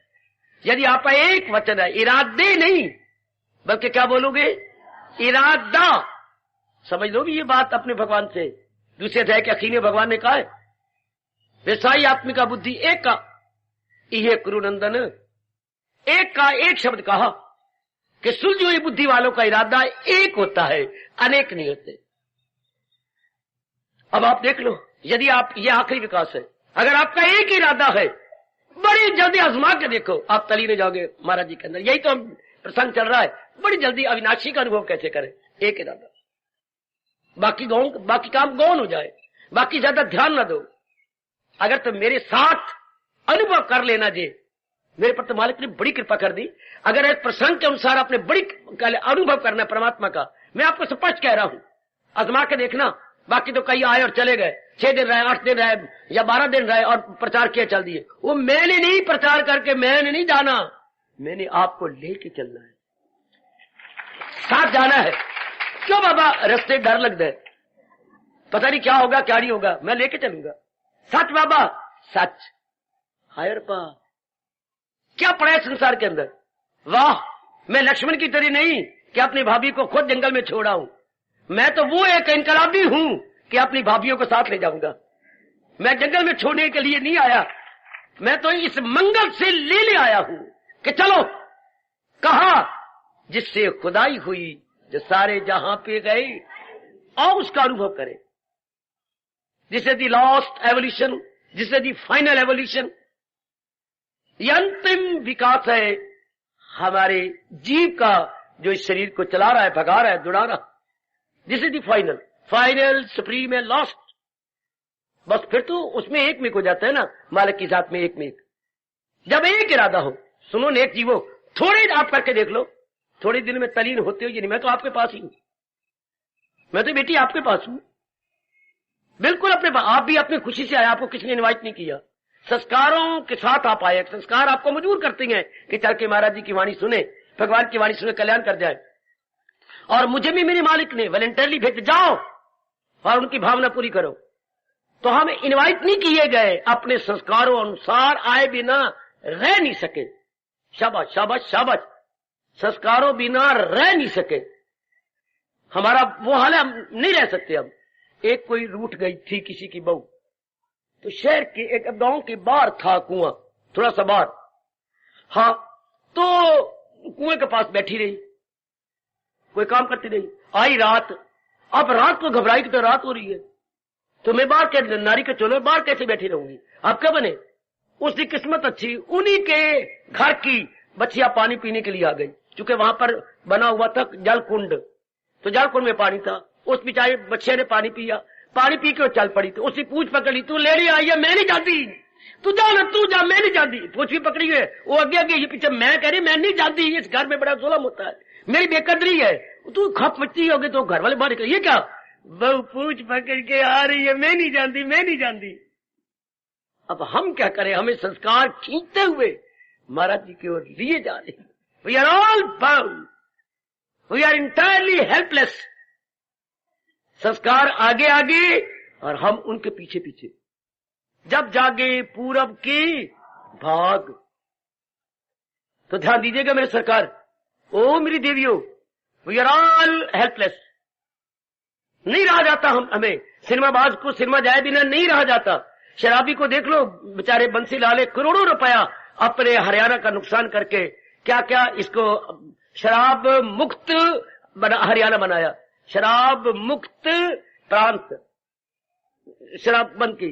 यदि आपका एक वचन है, इरादे नहीं बल्कि क्या बोलोगे, इरादा। समझ लो भी ये बात अपने भगवान से। दूसरे अध्याय के आखिर में भगवान ने कहा है, विषाई आत्मिका बुद्धि एक का, इहे कुरुनंदन, एक का एक शब्द कहा कि सुलझी हुई बुद्धि वालों का इरादा एक होता है, अनेक नहीं होते। अब आप देख लो, यदि आप, ये आखिरी विकास है, अगर आपका एक ही इरादा है, बड़ी जल्दी आजमा के देखो, आप तली में जाओगे महाराज जी के अंदर। यही तो प्रसंग चल रहा है, बड़ी जल्दी अविनाशी का अनुभव कैसे करें, एक इरादा, बाकी काम गौण हो जाए, बाकी ज्यादा ध्यान न दो, अगर तुम मेरे साथ अनुभव कर लेना जे, मेरे पर तो मालिक ने बड़ी कृपा कर दी। अगर एक प्रसंग के अनुसार आपने बड़ी अनुभव करना परमात्मा का, मैं आपको स्पष्ट कह रहा हूं, आजमा के देखना। बाकी तो कई आए और चले गए, 6 दिन रहे, 8 दिन रहे या 12 दिन रहे और प्रचार किया चल दिए। वो मैंने नहीं प्रचार करके मैंने नहीं जाना, मैंने आपको लेके चलना है, साथ जाना है। क्यों बाबा रास्ते डर लग गए, पता नहीं क्या होगा क्या नहीं होगा, मैं लेके चलूंगा। सच बाबा सच। हायर पा क्या पड़ा है संसार के अंदर। वाह, मैं लक्ष्मण की तरह नहीं कि अपनी भाभी को खुद जंगल में छोड़ा हूं। मैं तो वो एक इनकलाबी हूं कि अपनी भाभीियों को साथ ले जाऊंगा। मैं जंगल में छोड़ने के लिए नहीं आया, मैं तो इस मंगल से ले आया हूं कि चलो कहा जिससे खुदाई हुई, जो सारे जहां पे गए और उसका अनुभव करें, जिसे दी लास्ट एवोल्यूशन, जिसे दी फाइनल एवोल्यूशन। ये अंतिम विकास है हमारे जीव का, जो इस शरीर को चला रहा है, भगा रहा है, दुड़ा रहा। This is the final supreme है, लास्ट। बस फिर तो उसमें एक में हो जाता है ना, मालिक की जात में एक में एक। जब एक इरादा हो, सुनो नेक जीवो, थोड़े आप करके देख लो, थोड़े दिन में तलीन होते हो। ये नहीं मैं तो आपके पास ही हूं, मैं तो बेटी आपके पास हूं, बिल्कुल अपने पास। आप भी अपनी खुशी से आए, आपको किसी ने इनवाइट नहीं किया। संस्कारों के साथ आप आए, संस्कार आपको मजबूर करते हैं कि चल के महाराज जी की वाणी सुने, भगवान की वाणी सुने, कल्याण कर जाए। और मुझे भी मेरे मालिक ने वॉलंटियरली भेज, जाओ और उनकी भावना पूरी करो। तो हम इनवाइट नहीं किए गए, अपने संस्कारों अनुसार आए बिना रह नहीं सके। शाबाश शाबाश शाबाश, संस्कारों बिना रह नहीं सके। हमारा वो हाल है, हम नहीं रह सकते। अब एक कोई रूठ गई थी किसी की बहू, तो शहर के एक गांव के बाहर था कुआं, थोड़ा सा बाहर। हाँ, तो कुएं के पास बैठी रही, कोई काम करती रही। आई रात, अब रात को घबराई कि तो रात हो रही है, तो मैं बाहर के नारी के चलो बाहर कैसे बैठी रहूंगी। अब क्या बने, उसकी किस्मत अच्छी, उन्हीं के घर की बच्चियां पानी पीने के लिए आ गई, क्योंकि वहां पर बना हुआ था जल कुंड, तो जल कुंड में पानी था। उस बेचारे बच्चे ने पानी पिया, पानी पी के चल पड़ी, तो उसकी पूछ पकड़ी, तू लेडी आई है, मैं नहीं जाती, तू जा ना, तू जा, मैं नहीं जाती। पूछ भी पकड़ी है, वो आगे आगे ये पीछे, मैं कह रही मैं नहीं जाती, इस घर में बड़ा जुल्म होता है, मेरी बेकदरी है। तू खप पच्ची होगी तो घर वाले बाहर, ये क्या बहू पूछ पकड़ के आ रही है, मैं नहीं जानती, मैं नहीं जानती। अब हम क्या करें, हमें संस्कार खींचते हुए महाराज जी की ओर लिए जा रहे हैं। We are all bound, we are entirely helpless. संस्कार आगे आगे और हम उनके पीछे पीछे। जब जागे पूरब की भाग, तो ध्यान दीजिएगा मेरे सरकार, ओ मेरी देवियों, वी आर ऑल हेल्पलेस। नहीं रहा जाता हमें, सिनेमाबाज को सिनेमा जाए बिना नहीं रहा जाता। शराबी को देख लो, बेचारे बंसी लाले करोड़ों रुपया अपने हरियाणा का नुकसान करके क्या क्या इसको शराब मुक्त हरियाणा बनाया, शराब मुक्त प्रांत, शराब बंद की।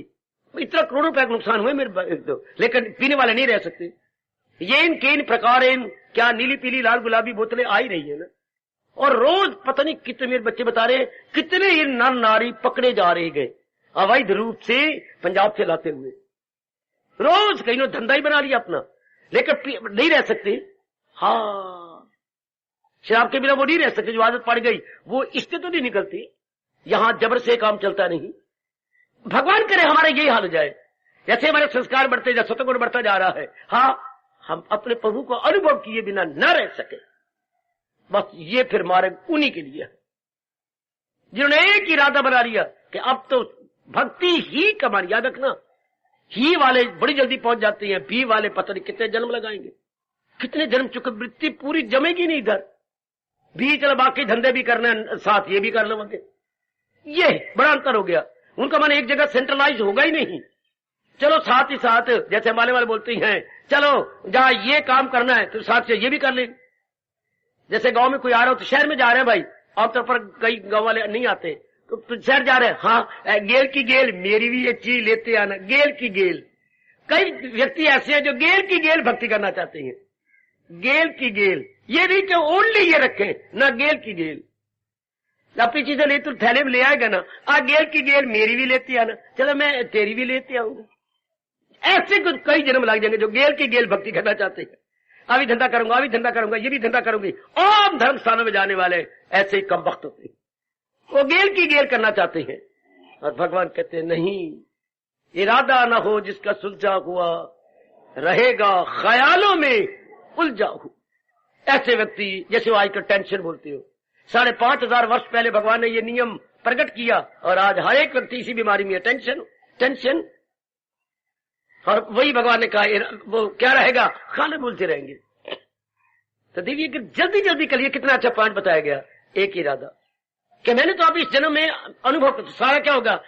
इतना करोड़ों रुपए का नुकसान हुए मेरे तो, लेकिन पीने वाले नहीं रह सकते। ये इनके इन प्रकार क्या नीली पीली लाल गुलाबी बोतलें आ ही रही है ना, और रोज पता नहीं कितने मेरे बच्चे बता रहे हैं कितने ये नर नारी पकड़े जा रहे गए अवैध रूप से पंजाब से लाते हुए। रोज कहीं धंधा ही बना लिया अपना, लेकिन नहीं रह सकते। हाँ, शराब के बिना वो नहीं रह सकते, जो आदत पड़ गई वो इससे तो नहीं निकलती। यहां जबर से काम चलता नहीं। भगवान करे हमारा यही हाल हो जाए, जैसे हमारे संस्कार बढ़ते जा, सतगुण बढ़ता जा रहा है। हाँ, हम अपने प्रभु को अनुभव किए बिना न रह सके। बस ये फिर मार्ग उन्हीं के लिए है जिन्होंने एक इरादा बना लिया कि अब तो भक्ति ही कमानी। याद रखना, ही वाले बड़ी जल्दी पहुंच जाते हैं, भी वाले पता नहीं कितने जन्म लगाएंगे, कितने जन्म चुके, वृत्ति पूरी जमेगी नहीं इधर भी। चलो बाकी धंधे भी करने, साथ ये भी कर लेंगे, ये बड़ा अंतर हो गया। उनका मन एक जगह सेंट्रलाइज होगा ही नहीं। चलो साथ ही साथ, जैसे हमारे वाले बोलते हैं, चलो जहां ये काम करना है तो साथ से ये भी कर ले। जैसे गांव में कोई आ रहा हो तो शहर में जा रहे हैं भाई, आमतौर पर कई गांव वाले नहीं आते, तो शहर जा रहे हैं। हाँ, गेल की गेल मेरी भी एक चीज लेते आना, गेल की गेल। कई व्यक्ति ऐसे हैं जो गेल की गेल भक्ति करना चाहते हैं। गेल की गेल, ये नहीं कि ओनली ये रखें ना, गेल की गेल। अपनी चीजें ले तो थैले में ले आएगा ना, गेल की गेल मेरी भी लेती आना, चलो मैं तेरी भी लेते आऊंगा। ऐसे कुछ कई जन्म लग जाएंगे जो गेल की गेल भक्ति करना चाहते हैं। अभी धंधा करूंगा, अभी धंधा करूंगा, ये भी धंधा करूंगी, और धर्म स्थानों में जाने वाले ऐसे ही कम वक्त होते हैं, वो गेल की गेल करना चाहते हैं। और भगवान कहते हैं नहीं, इरादा न हो जिसका सुलझा हुआ रहेगा ख्यालों में उलझा हुआ। ऐसे व्यक्ति जैसे वो आजकल टेंशन बोलते हो, 5,500 वर्ष पहले भगवान ने ये नियम प्रकट किया और आज हर एक व्यक्ति इसी बीमारी में है, टेंशन। और वही भगवान ने कहा वो क्या रहेगा, खाने बोलते रहेंगे। तो देखिए कि जल्दी जल्दी के लिए कितना अच्छा पॉइंट बताया गया। एक इरादा कि मैंने तो अभी इस जन्म में अनुभव कर, सारा क्या होगा,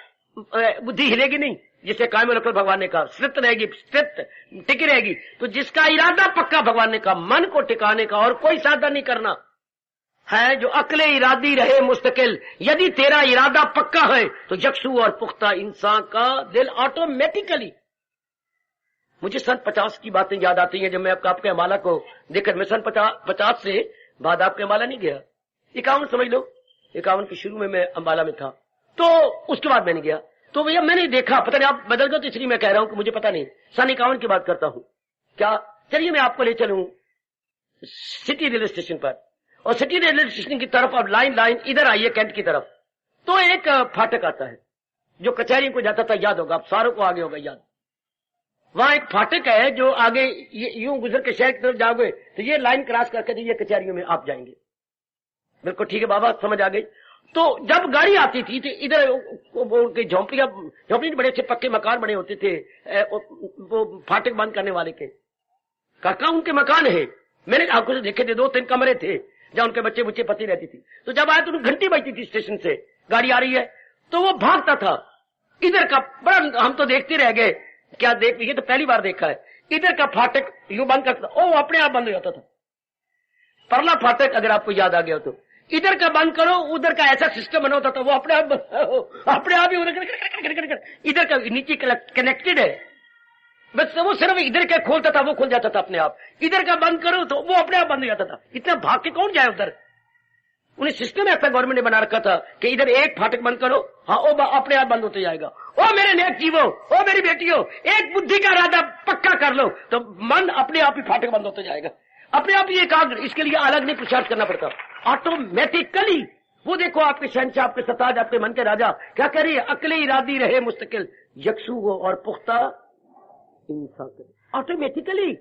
बुद्धि हिलेगी नहीं, जिसे कायम रखकर भगवान ने कहा स्थित रहेगी, स्थित टिकी रहेगी। तो जिसका इरादा पक्का, भगवान ने कहा मन को टिकाने का और कोई साधन नहीं करना है, जो अकले इरादी रहे मुस्तकिल। यदि तेरा इरादा पक्का है तो यक्षु और पुख्ता इंसान का दिल ऑटोमेटिकली। मुझे सन 50 की बातें याद आती हैं जब मैं आपके अमाला को देखकर, मैं सन 50 से बाद आपके अमाला नहीं गया, 51 समझ लो, 51 के शुरू में मैं अम्बाला में था, तो उसके बाद मैंने गया। तो भैया मैंने देखा, पता नहीं आप बदल गए तो इसलिए मैं कह रहा हूं कि मुझे पता नहीं, सन 51 की बात करता हूं क्या। चलिए मैं आपको ले चलूं सिटी रेलवे स्टेशन पर, और सिटी रेलवे स्टेशन की तरफ अब लाइन इधर आई है कैंट की तरफ, तो एक फाटक आता है जो कचहरी को जाता था, याद होगा आप सारों को, आगे होगा याद। वहां एक फाटक है जो आगे यूं गुजर के शहर की तरफ जाओगे तो ये लाइन क्रॉस करके ये कचहरियों में आप जाएंगे। बिल्कुल ठीक है बाबा, समझ आ गई। तो जब गाड़ी आती थी तो इधर झोंपड़ी बड़े अच्छे पक्के मकान बने होते थे, वो फाटक बंद करने वाले के काका उनके मकान है, मैंने आंखों से देखे थे, 2-3 कमरे थे जहां उनके बच्चे बुच्चे पति रहती थी। तो जब आए तो घंटी बजती थी स्टेशन से, गाड़ी आ रही है, तो वो भागता था इधर का। बड़ा हम तो देखते रह गए, क्या देख, ये तो पहली बार देखा है, इधर का फाटक यूं बंद करता, ओ अपने आप बंद हो जाता था। परला फाटक अगर आपको याद आ गया तो इधर का बंद करो, उधर का ऐसा सिस्टम बना होता था, वो अपने आप ही इधर का नीचे कनेक्टेड है, बस वो सिर्फ इधर का खोलता था, वो खुल जाता था अपने आप। इधर का बंद करो तो वो अपने आप बंद हो जाता था। इतना भाग के कौन जाए उधर, उन्हें सिस्टम ऐसा गवर्नमेंट ने बना रखा था कि इधर एक फाटक बंद करो, हाँ वो अपने आप बंद होते जाएगा। ओ मेरे नेक जीवो, ओ मेरी बेटियों, एक बुद्धि का इरादा पक्का कर लो तो मन अपने आप ही फाटक बंद होते जाएगा, अपने आप ही एकाग्र। इसके लिए अलग नहीं पुरुषार्थ करना पड़ता, ऑटोमेटिकली। वो देखो आपके शहंशाह, आपके सताज, आपके मन के राजा क्या कह रही है, अकले इरादी रहे मुस्तकिल, यक्षु हो और पुख्ता इंसान, ऑटोमेटिकली।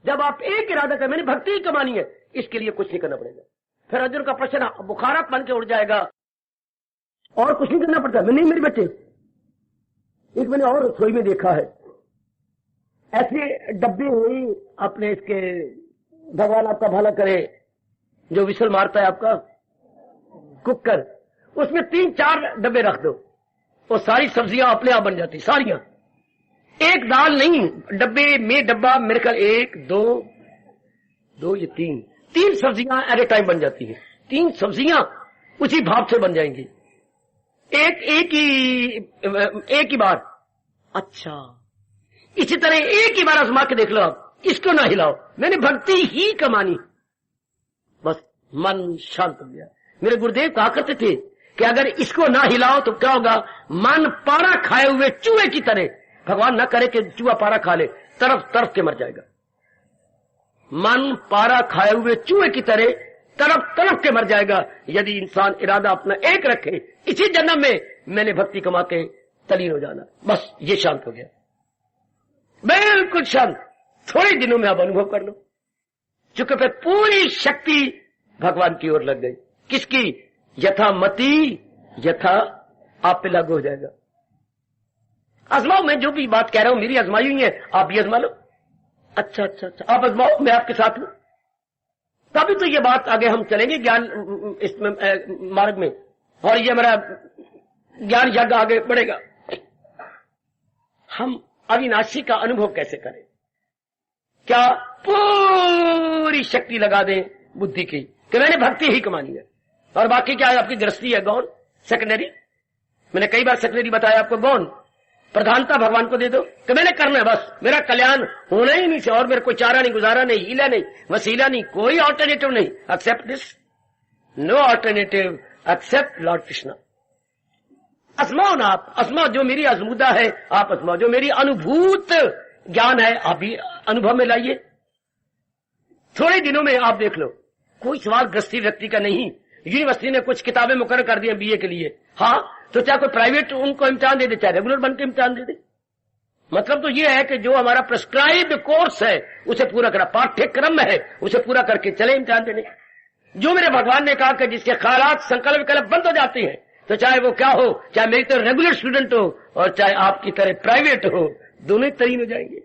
जब आप एक इरादा कर, मैंने भक्ति ही कमानी है, इसके लिए कुछ नहीं करना पड़ेगा। फिर अर्जुन का प्रश्न बुखारत बन के उड़ जाएगा और कुछ नहीं करना पड़ता। नहीं मेरे बच्चे, एक मैंने और रसोई में देखा है, ऐसे डब्बे हुए अपने इसके, भगवान आपका भला करे, जो विसल मारता है आपका कुकर, उसमें 3-4 डब्बे रख दो, वो सारी सब्जियां अपने आप बन जाती, सारियां, एक दाल नहीं, डब्बे में डब्बा मेरे ख्याल 1, 2 ये 3 सब्जियां एट ए टाइम बन जाती है। 3 सब्जियां उसी भाप से बन जाएंगी एक ही बार। अच्छा, इसी तरह एक ही बार आजमा के देख लो आप, इसको ना हिलाओ, मैंने भक्ति ही कमानी, बस मन शांत हो गया। मेरे गुरुदेव कहा करते थे कि अगर इसको ना हिलाओ तो क्या होगा, मन पारा खाए हुए चूहे की तरह, भगवान ना करे कि चूहा पारा खा ले, तरफ तरफ के मर जाएगा। मन पारा खाए हुए चूहे की तरह तरफ तरफ के मर जाएगा यदि इंसान इरादा अपना एक रखे, इसी जन्म में मैंने भक्ति कमा के तलीन हो जाना, बस ये शांत हो गया, बिल्कुल शांत। थोड़े दिनों में आप अनुभव कर लो, चूंकि फिर पूरी शक्ति भगवान की ओर लग गई। किसकी, यथा मति यथा आप पे लागू हो जाएगा। आजमाओ, मैं जो भी बात कह रहा हूं मेरी आजमाई हुई है, आप भी आजमा लो। अच्छा, आप आजमाओ, मैं आपके साथ हूं, तभी तो ये बात आगे हम चलेंगे ज्ञान इसमें मार्ग में, और ये मेरा ज्ञान यज्ञ आगे बढ़ेगा। हम अविनाशी का अनुभव कैसे करें, क्या पूरी शक्ति लगा दें बुद्धि की कि मैंने भक्ति ही कमानी है, और बाकी क्या है आपकी गृहस्थी है गौण, सेकेंडरी। मैंने कई बार सेकेंडरी बताया आपको, गौण, प्रधानता भगवान को दे दो कि मैंने करना है, बस मेरा कल्याण होना ही नहीं, और मेरा कोई चारा नहीं, गुजारा नहीं, हीला नहीं, वसीला नहीं, कोई ऑल्टरनेटिव नहीं। Except this, no alternative except Lord Krishna. असमाओ ना आप, असमाओ जो मेरी आजमूदा है आप असमाओ, जो मेरी अनुभूत ज्ञान है आप भी अनुभव में लाइए। थोड़े दिनों में आप देख लो, कोई सवाल गृहस्थी व्यक्ति का नहीं। यूनिवर्सिटी ने कुछ किताबें मुकर्रर कर दी बीए के लिए, हाँ, तो चाहे कोई प्राइवेट उनको इम्तिहान दे दे, चाहे रेगुलर बन के इम्तिहान दे दे। मतलब तो ये है कि जो हमारा प्रिस्क्राइब्ड कोर्स है उसे पूरा करा, पाठ्यक्रम है उसे पूरा करके चले इम्तिहान देने। जो मेरे भगवान ने कहा कि जिसके ख्यालात संकल्प विकल्प बंद हो जाते हैं, तो चाहे वो क्या हो, चाहे मेरी तरह रेगुलर स्टूडेंट हो और चाहे आपकी तरह प्राइवेट हो, दोनों ही तलीन हो जाएंगे।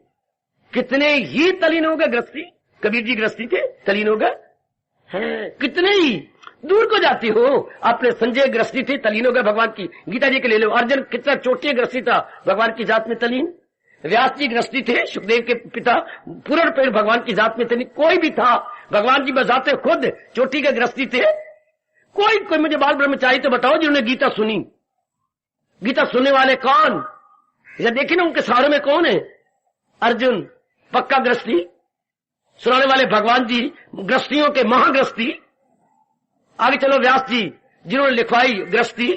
कितने ही तलीन हो गए गृहस्थी, कबीर जी गृहस्थी थे, तलीन हो गए हैं, कितने ही दूर को जाती हो। आपने संजय गृहस्थी थे, तलीन हो गए भगवान की। गीता जी के ले लो, अर्जुन कितना चोटी गृहस्थी था, भगवान की जात में तलीन। व्यास जी गृहस्थी थे, सुखदेव के पिता, पूर्ण पेड़ भगवान की जात में तलीन। कोई भी था, भगवान जी बजाते खुद चोटी के गृहस्थी थे। कोई मुझे बाल ब्रह्मचारी तो बताओ जिन्होंने गीता सुनी। गीता सुनने वाले कौन, या देखिए ना उनके सारों में कौन है। अर्जुन पक्का गृहस्थी, सुनाने वाले भगवान जी गृहस्थियों के महागृहस्थी। आगे चलो व्यास जी जिन्होंने लिखवाई गृहस्थी,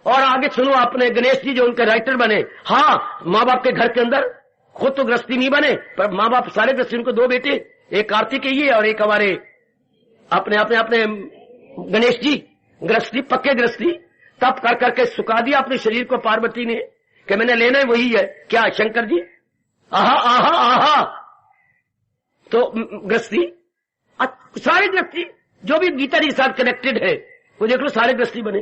और आगे सुनो आपने गणेश जी जो उनके राइटर बने। हाँ, माँ बाप के घर के अंदर खुद तो गृहस्थी नहीं बने, पर माँ बाप सारे गृहस्थी, उनको दो बेटे, एक कार्तिकेय और एक हमारे अपने अपने अपने गणेश जी, गृहस्थी, पक्के गृहस्थी। तप कर करके सुखा दिया अपने शरीर को पार्वती ने कि मैंने लेना है वही है। क्या शंकर जी, आहा आहा आहा, तो गृहस्थी, सारे गृहस्थी जो भी गीता जी के साथ कनेक्टेड है वो देख लो, सारे गृहस्थी बने।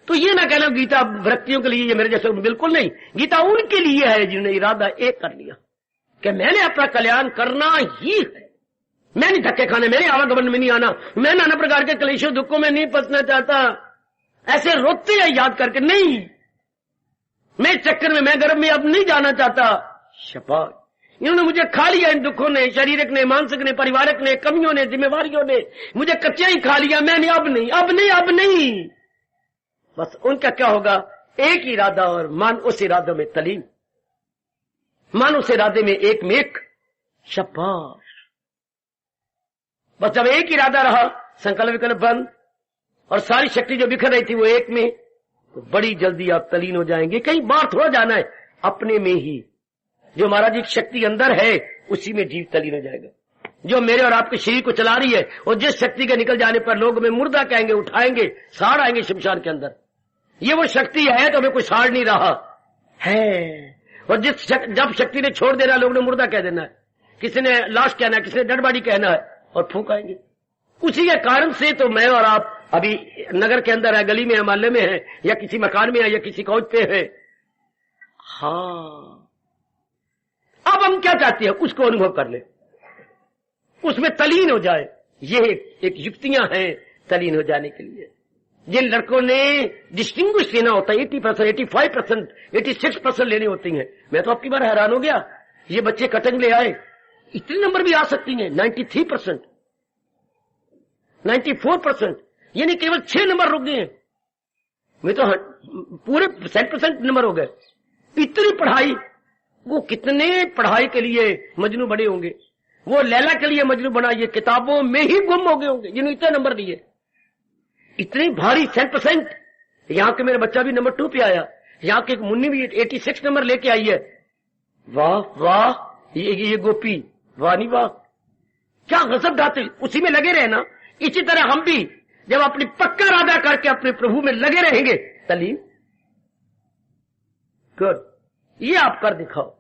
तो ये ना कहना गीता व्यक्तियों के लिए, ये मेरे जैसे, बिल्कुल नहीं। गीता उनके लिए है जिन्होंने इरादा एक कर लिया कि मैंने अपना कल्याण करना ही है। मैं नहीं धक्के खाने, मैंने आवागमन में नहीं आना, मैं नाना प्रकार के क्लेशों दुखों में नहीं फंसना चाहता। ऐसे रोते हैं याद करके, नहीं, मैं चक्कर में, मैं गर्भ में अब नहीं जाना चाहता। शाबाश, इन्होंने मुझे खा लिया, इन दुखों ने, शारीरिक ने, मानसिक ने, पारिवारिक ने, कमियों ने, जिम्मेवारियों ने मुझे कच्चा ही खा लिया। मैंने अब नहीं, अब नहीं, अब नहीं। बस उनका क्या होगा, एक इरादा, और मन उस इरादों में तलीन, मन उस इरादे में एक में एक। शाबाश, बस जब एक इरादा रहा, संकल्प विकल्प बंद, और सारी शक्ति जो बिखर रही थी वो एक में, तो बड़ी जल्दी आप तलीन हो जाएंगे। कहीं बाहर थोड़ा जाना है, अपने में ही जो महाराज जी की शक्ति अंदर है उसी में जीव तलीन हो जाएगा, जो मेरे और आपके शरीर को चला रही है। और जिस शक्ति के निकल जाने पर लोग हमें मुर्दा कहेंगे, उठाएंगे, साड़ आएंगे शमशान के अंदर, ये वो शक्ति है तो हमें कोई साड़ नहीं रहा है। और जब शक्ति ने छोड़ देना, लोग ने मुर्दा कह देना है, किसी ने लाश कहना है, किसी ने डेड बॉडी कहना है, और फूंक आएंगे। उसी के कारण से तो मैं और आप अभी नगर के अंदर है, गली में है, मोहल्ले में है, या किसी मकान में है, या किसी कौच पे है। हाँ, अब हम क्या चाहते हैं, उसको अनुभव कर ले, उसमें तलीन हो जाए। ये एक युक्तियां हैं तलीन हो जाने के लिए। जिन लड़कों ने डिस्टिंग्विश लेना होता है, 80%, 85%, 86% लेनी होती हैं, मैं तो आपकी बार हैरान हो गया। ये बच्चे कटंग ले आए, इतने नंबर भी आ सकती हैं, 93%, 94%, यानी केवल 6 नंबर रुक गए हैं। मैं तो पूरे 100% नंबर हो गए। इतनी पढ़ाई, वो कितने पढ़ाई के लिए मजनू बने होंगे, वो लैला के लिए मजनू बना, ये किताबों में ही गुम हो गए होंगे जिन्होंने इतने नंबर दिए। इतनी भारी 100%। यहाँ के मेरा बच्चा भी नंबर 2 पे आया, यहाँ के मुन्नी भी 86 नंबर लेके आई है। वाह वाह, ये गोपी, वाह नहीं वाह, क्या गजब गाते, उसी में लगे रहे ना। इसी तरह हम भी जब अपनी पक्का इरादा करके अपने प्रभु में लगे रहेंगे, तलीम गुड, ये आप कर दिखाओ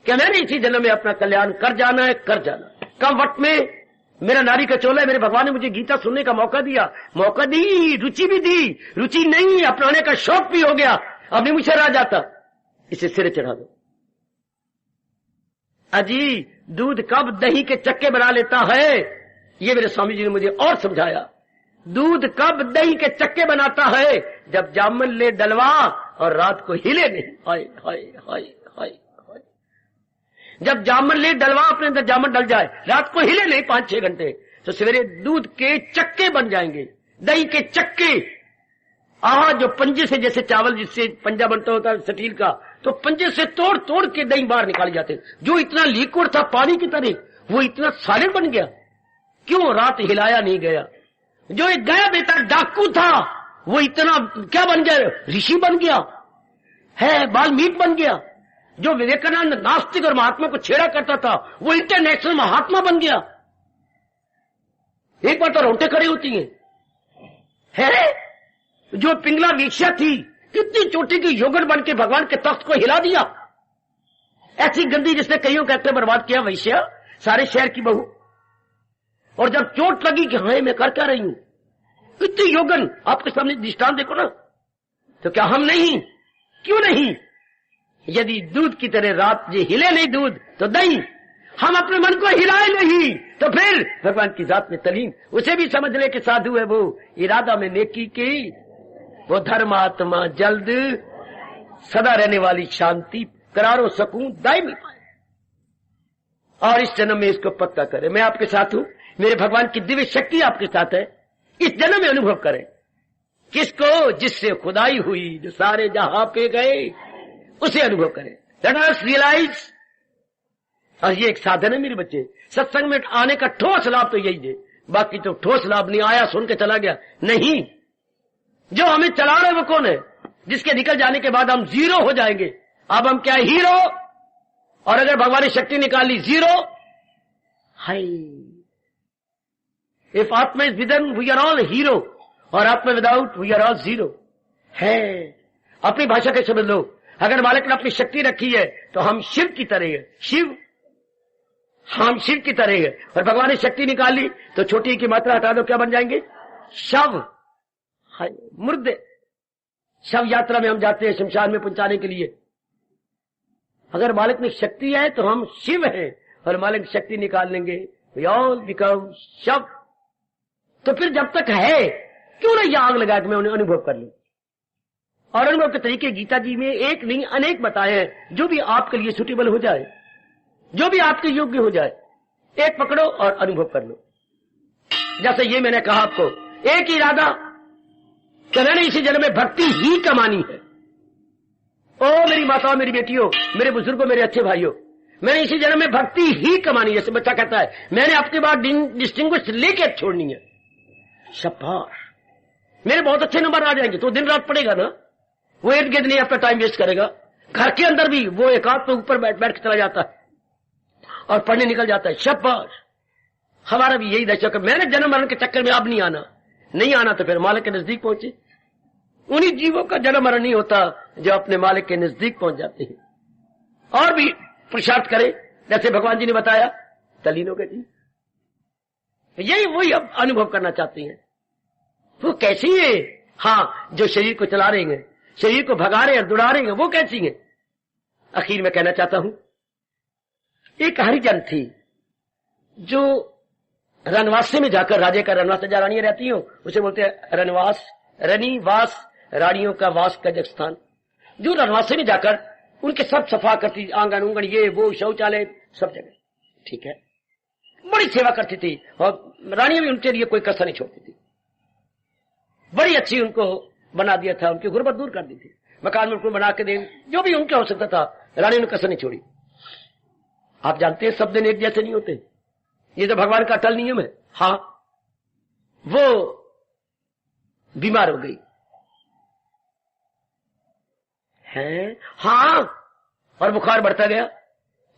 क्या मैंने इसी जन्म में अपना कल्याण कर जाना है, कर जाना। कम वक्त में मेरा नारी का चोला है, मेरे भगवान ने मुझे गीता सुनने का मौका दिया, मौका दी, रुचि भी दी, रुचि नहीं अपनाने का शौक भी हो गया, अब नहीं मुझे रह जाता, इसे सिरे चढ़ा दो। अजी दूध कब दही के चक्के बना लेता है, ये मेरे स्वामी जी ने मुझे और समझाया। दूध कब दही के चक्के बनाता है, जब जामन ले डलवा और रात को हिले नहीं। हाय हाय हाय हाय हाय, जब जामन ले डलवा, अपने अंदर जामन डल जाए, रात को हिले नहीं 5-6 घंटे, तो सवेरे दूध के चक्के बन जाएंगे, दही के चक्के। जो पंजे से, जैसे चावल जिससे पंजा बनता होता है स्टील का, तो पंजे से तोड़ तोड़ के दही बाहर निकाले जाते। जो इतना लिक्विड था पानी की तरह, वो इतना सॉलिड बन गया। क्यों? रात हिलाया नहीं गया। जो एक गया बेटा डाकू था, वो इतना क्या बन गया, ऋषि बन गया है, वाल्मीकि बन गया। जो विवेकानंद नास्तिक और महात्मा को छेड़ा करता था वो इंटरनेशनल महात्मा बन गया। एक बार तो रोंगटे खड़े होती है। जो पिंगला वेश्या थी कितनी चोटी की योगन बन के भगवान के तख्त को हिला दिया। ऐसी गंदी जिसने कईयों कहते बर्बाद किया वैश्या, सारे शहर की बहू। और जब चोट लगी कि हाँ मैं कर क्या रही हूं, कितनी योगन आपके सामने दृष्टांत देखो ना। तो क्या हम नहीं, क्यों नहीं? यदि दूध की तरह रात ये हिले नहीं दूध तो दही, हम अपने मन को हिलाए नहीं तो फिर भगवान की जात में तलीम। उसे भी समझ ले कि साधु है वो, इरादा में नेकी की, वो धर्मात्मा जल्द सदा रहने वाली शांति करारो सकूं दायमी पाए। और इस जन्म में इसको पक्का करें। मैं आपके साथ हूं, मेरे भगवान की दिव्य शक्ति आपके साथ है। इस जन्म में अनुभव करें। किसको? जिससे खुदाई हुई, जो सारे जहां पे गए उसे अनुभव करें। Let us realise. और ये एक साधन है मेरे बच्चे। सत्संग में आने का ठोस लाभ तो यही है, बाकी तो ठोस लाभ नहीं। आया सुन के चला गया नहीं। जो हमें चला रहे वो कौन है? जिसके निकल जाने के बाद हम जीरो हो जाएंगे। अब हम क्या हीरो? और अगर भगवान ने शक्ति निकाल ली जीरो। हाय, if atma is within we are all hero, और atma without we are all zero है। अपनी भाषा के समझ लो। अगर मालिक ने अपनी शक्ति रखी है तो हम शिव की तरह है। शिव, हम शिव की तरह है। और भगवान ने शक्ति निकाल ली तो छोटी की मात्रा हटा दो, क्या बन जाएंगे? शव, मुर्दे। शव यात्रा में हम जाते हैं शमशान में पहुंचाने के लिए। अगर मालिक में शक्ति है तो हम शिव हैं, और मालिक शक्ति निकाल लेंगे वी ऑल बिकम शव। तो फिर जब तक है क्यों ना ये आग लगा के मैं उन्हें अनुभव कर लूं। और अनुभव के तरीके गीता जी में एक नहीं अनेक बताए हैं, जो भी आपके लिए सुटेबल हो जाए, जो भी आपके योग्य हो जाए, एक पकड़ो और अनुभव कर लो। जैसे ये मैंने कहा आपको, एक ही इरादा कि मैंने इसी जन्म में भक्ति ही कमानी है। ओ मेरी माताओं, मेरी बेटियों, मेरे बुजुर्गों, मेरे अच्छे भाइयों, मैंने इसी जन्म में भक्ति ही कमानी है। जैसे बच्चा कहता है मैंने आपके बाद डिस्टिंग्विश लेके छोड़नी है। शाबाश, मेरे बहुत अच्छे नंबर आ जाएंगे। तो दिन रात पढ़ेगा ना, वो इर्द गिर्द नहीं अपना टाइम वेस्ट करेगा। घर के अंदर भी वो एक हाथ पे ऊपर बैठ के चला जाता है और पढ़ने निकल जाता है। शाबाश, हमारा भी यही दशा। मैंने जन्म मरण के चक्कर में अब नहीं आना तो फिर मालिक के नजदीक पहुंचे। उन्हीं जीवों का जन्म मरण नहीं होता जो अपने मालिक के नजदीक पहुंच जाते हैं। और भी पुरुषार्थ करे, जैसे भगवान जी ने बताया, तलीनों के जी यही वही अब अनुभव करना चाहते हैं। वो कैसी है? हाँ, जो शरीर को चला रहे हैं, शरीर को भगा रहे हैं, दुड़ा रहे हैं, वो कैसी है? आखिर में कहना चाहता हूं, एक हरिजन थी जो रनवासे में जाकर, राजे का रनवास जहाँ रानियां रहती हो उसे बोलते हैं रनवास, रनीवास, रानियों का वास का जग स्थान। जो रनवासे में जाकर उनके सब सफा करती, आंगन उंगन, ये वो, शौचालय, सब जगह, ठीक है, बड़ी सेवा करती थी। और रानियां भी उनके लिए कोई कसर नहीं छोड़ती थी। बड़ी अच्छी उनको बना दिया था, उनकी गुर्बत दूर कर दी थी, मकान में उनको बना के दे, जो भी उनके हो सकता था, रानी ने कसर नहीं छोड़ी। आप जानते हैं सब दिन एक जैसे नहीं होते, ये तो भगवान का अटल नियम है। हाँ, वो बीमार हो गई है, हाँ, और बुखार बढ़ता गया।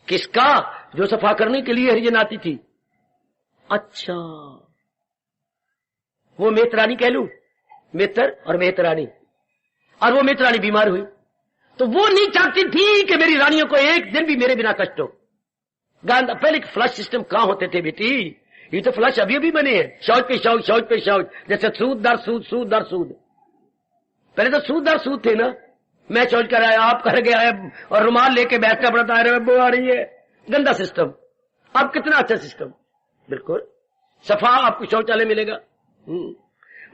किसका? जो सफा करने के लिए हरिजन आती थी। अच्छा, वो मेतरानी कह लूं, मेतर और मेतरानी, और वो मेतरानी बीमार हुई तो वो नहीं चाहती थी कि मेरी रानियों को एक दिन भी मेरे बिना कष्ट हो। गांध पहले फ्लश सिस्टम कहां होते थे बेटी? ये तो फ्लश अभी अभी बने हैं, शौच पे शौच, शौच पे शौच, जैसे सूद दर सूद, सूद दर सूद। पहले तो सूद दर सूद थे ना, मैं शौच कर आया, आप कर गया और रुमाल लेके बैठना पड़ता है, वो आ रही है, गंदा सिस्टम। अब कितना अच्छा सिस्टम, बिल्कुल सफा आपको शौचालय मिलेगा।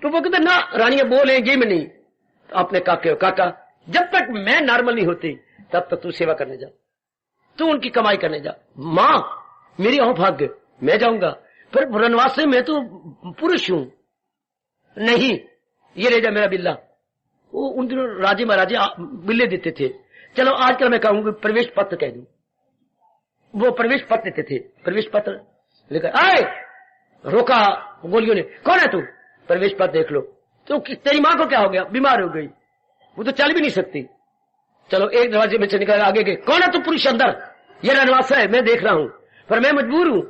तो वो कहते ना रानियां बोले ये में नहीं, तो अपने काके, काका जब तक मैं नॉर्मल नहीं होती तब तक तू सेवा करने जा, तू उनकी कमाई करने जा। मां मेरी अहोभाग्य, मैं जाऊंगा, पर वनवास से मैं तो पुरुष हूं, नहीं ये ले जा मेरा बिल्ला। वो उन दिनों राजे महाराजे बिल्ले देते थे। चलो आजकल मैं कहूंगी प्रवेश पत्र कह दूं, वो प्रवेश पत्र देते थे, प्रवेश पत्र लेकर आए, रोका गोलियों ने, कौन है तू? प्रवेश पत्र देख लो। तो तेरी माँ को क्या हो गया? बीमार हो गई, वो तो चल भी नहीं सकती। चलो एक दरवाजे में से निकल आगे गए, कौन है तू? पुरुष अंदर, ये रनवासा है, मैं देख रहा हूं पर मैं मजबूर हूं,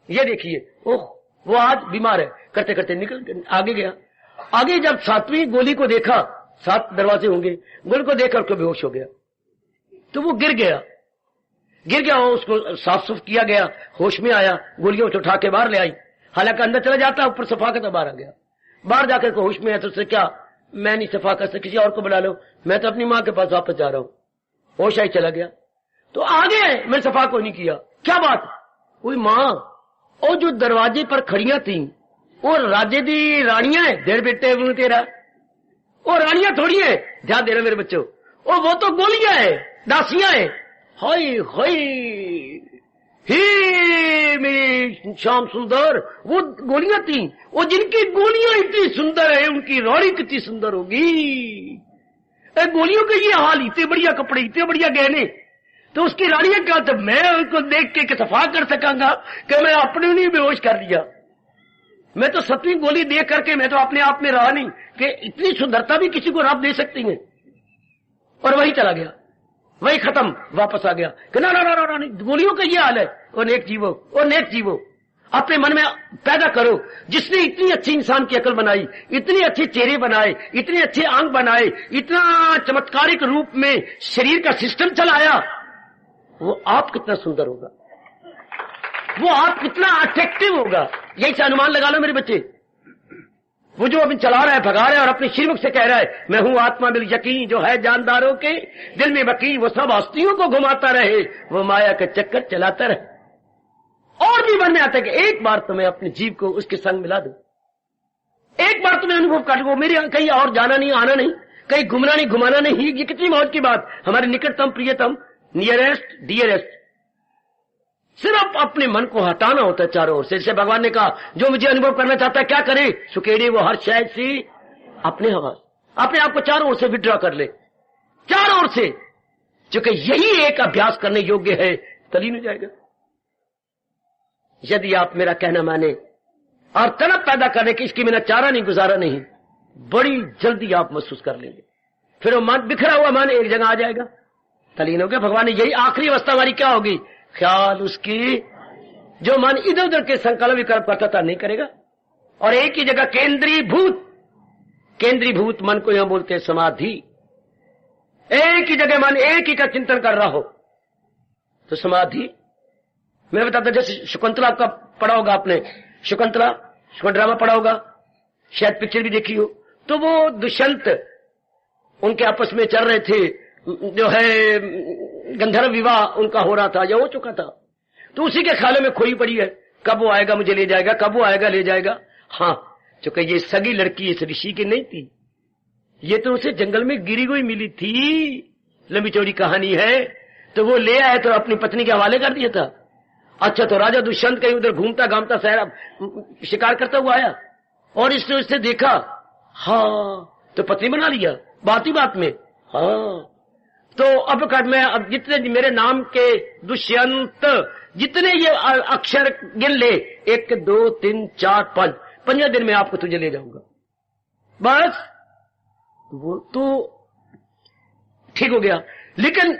ये देखिए। ओह वो आज बीमार है, करते करते निकल आगे गया। आगे जब 7वीं गोली को देखा, 7 दरवाजे होंगे, गोली को देखकर उसको बेहोश हो गया, तो वो गिर गया, उसको साफ सुफ किया गया, होश में आया, गोलियों को उठा के बाहर ले आई। हालांकि अंदर चला जाता, ऊपर सफा करता बाहर आ गया। बाहर जाकर को होश में आया तो उससे क्या, मैं नहीं सफा कर सकता, किसी और को बुला लो, मैं तो अपनी माँ के पास वापस जा रहा हूं। होश आई, चला गया। तो आगे मैं सफा को नहीं किया, क्या बात? कोई माँ और जो दरवाजे पर खड़ियां थी और राजे दी रानियां है, देर बेटे तेरा, और रानियां थोड़ी है, ध्यान देना मेरे बच्चों, और वो तो गोलियां है, दासियां है। हाय हाय, हे मेरी श्याम सुंदर, वो गोलियां थी, वो जिनकी गोलियां इतनी सुंदर है, उनकी रानी कितनी सुंदर होगी। गोलियों के ये हाल, इतने बढ़िया कपड़े, इतने बढ़िया गहने, तो उसकी रानियां क्या, तब मैं उनको देख के सफा कर सकांगा कि मैं अपने नहीं बेहोश कर दिया। मैं तो 7वीं गोली देख करके मैं तो अपने आप में रहा नहीं कि इतनी सुंदरता भी किसी को रब दे सकती है। और वही चला गया, वही खत्म, वापस आ गया कि ना ना ना ना, ना गोलियों का ये हाल है। और नेक जीवो, अपने मन में पैदा करो, जिसने इतनी अच्छी इंसान की अकल बनाई, इतने अच्छे चेहरे बनाए, इतने अच्छे आंख बनाए, इतना चमत्कारिक रूप में शरीर का सिस्टम चलाया, वो आप कितना सुंदर होगा, वो आप कितना अट्रैक्टिव होगा। यही से अनुमान लगा लो मेरे बच्चे। वो जो अभी चला रहा है, भगा रहा है और अपने श्रीमुख से कह रहा है, मैं हूं आत्मा बिल यकीन जो है जानदारों के दिल में बकी, वो सब हस्तियों को घुमाता रहे, वो माया के चक्कर चलाता रहे। और भी मन में आता है कि एक बार तो मैं अपने जीव को उसके संग मिला दूं, एक बार तो मैं अनुभव कर लूं, मेरे कहीं और जाना नहीं, आना नहीं, कहीं घूमना नहीं, घुमाना नहीं। ये कितनी मौज की बात। हमारे निकटतम प्रियतम, नियरेस्ट डियरेस्ट, सिर्फ अपने मन को हटाना होता है चारों ओर से। जैसे भगवान ने कहा, जो मुझे अनुभव करना चाहता है क्या करे? सुकेड़े वो हर शायद से अपने हवास, अपने आप को चारों ओर से विड्रॉ कर ले, चारों ओर से, क्योंकि यही एक अभ्यास करने योग्य है, तलीन हो जाएगा। यदि आप मेरा कहना माने और तलब पैदा करने की इसकी मेरा चारा नहीं, गुजारा नहीं, बड़ी जल्दी आप महसूस कर लेंगे। फिर वो मन, बिखरा हुआ मन एक जगह आ जाएगा, तलीन हो गया। भगवान ने यही आखिरी अवस्था हमारी क्या होगी? ख्याल उसकी, जो मन इधर उधर के संकल्प विकल्प करता था नहीं करेगा, और एक ही जगह केंद्रीभूत मन को यहां बोलते हैं समाधि। एक ही जगह मन एक ही का चिंतन कर रहा हो तो समाधि। मैं बताता, जैसे शकुंतला का पढ़ा होगा आपने, शकुंतला ड्रामा पढ़ा होगा, शायद पिक्चर भी देखी हो। तो वो दुष्यंत उनके आपस में चल रहे थे, जो है गंधर्व विवाह उनका हो रहा था या हो चुका था, तो उसी के ख्यालों में खोई पड़ी है, कब वो आएगा मुझे ले जाएगा, कब वो आएगा ले जाएगा। हाँ, चूंकि ये सगी लड़की इस ऋषि की नहीं थी, ये तो उसे जंगल में गिरी हुई मिली थी, लंबी चौड़ी कहानी है। तो वो ले आया तो अपनी पत्नी के हवाले कर दिया था। अच्छा, तो राजा दुष्यंत कहीं उधर घूमता घामता शहर शिकार करता हुआ आया और इसने उससे देखा, हाँ, तो पत्नी बना लिया बात ही बात में। हाँ, तो अब जितने मेरे नाम के दुष्यंत, जितने ये अक्षर गिन ले, 1 2 3 4 5, 15 दिन में आपको तुझे ले जाऊंगा, बस। वो तो ठीक हो गया, लेकिन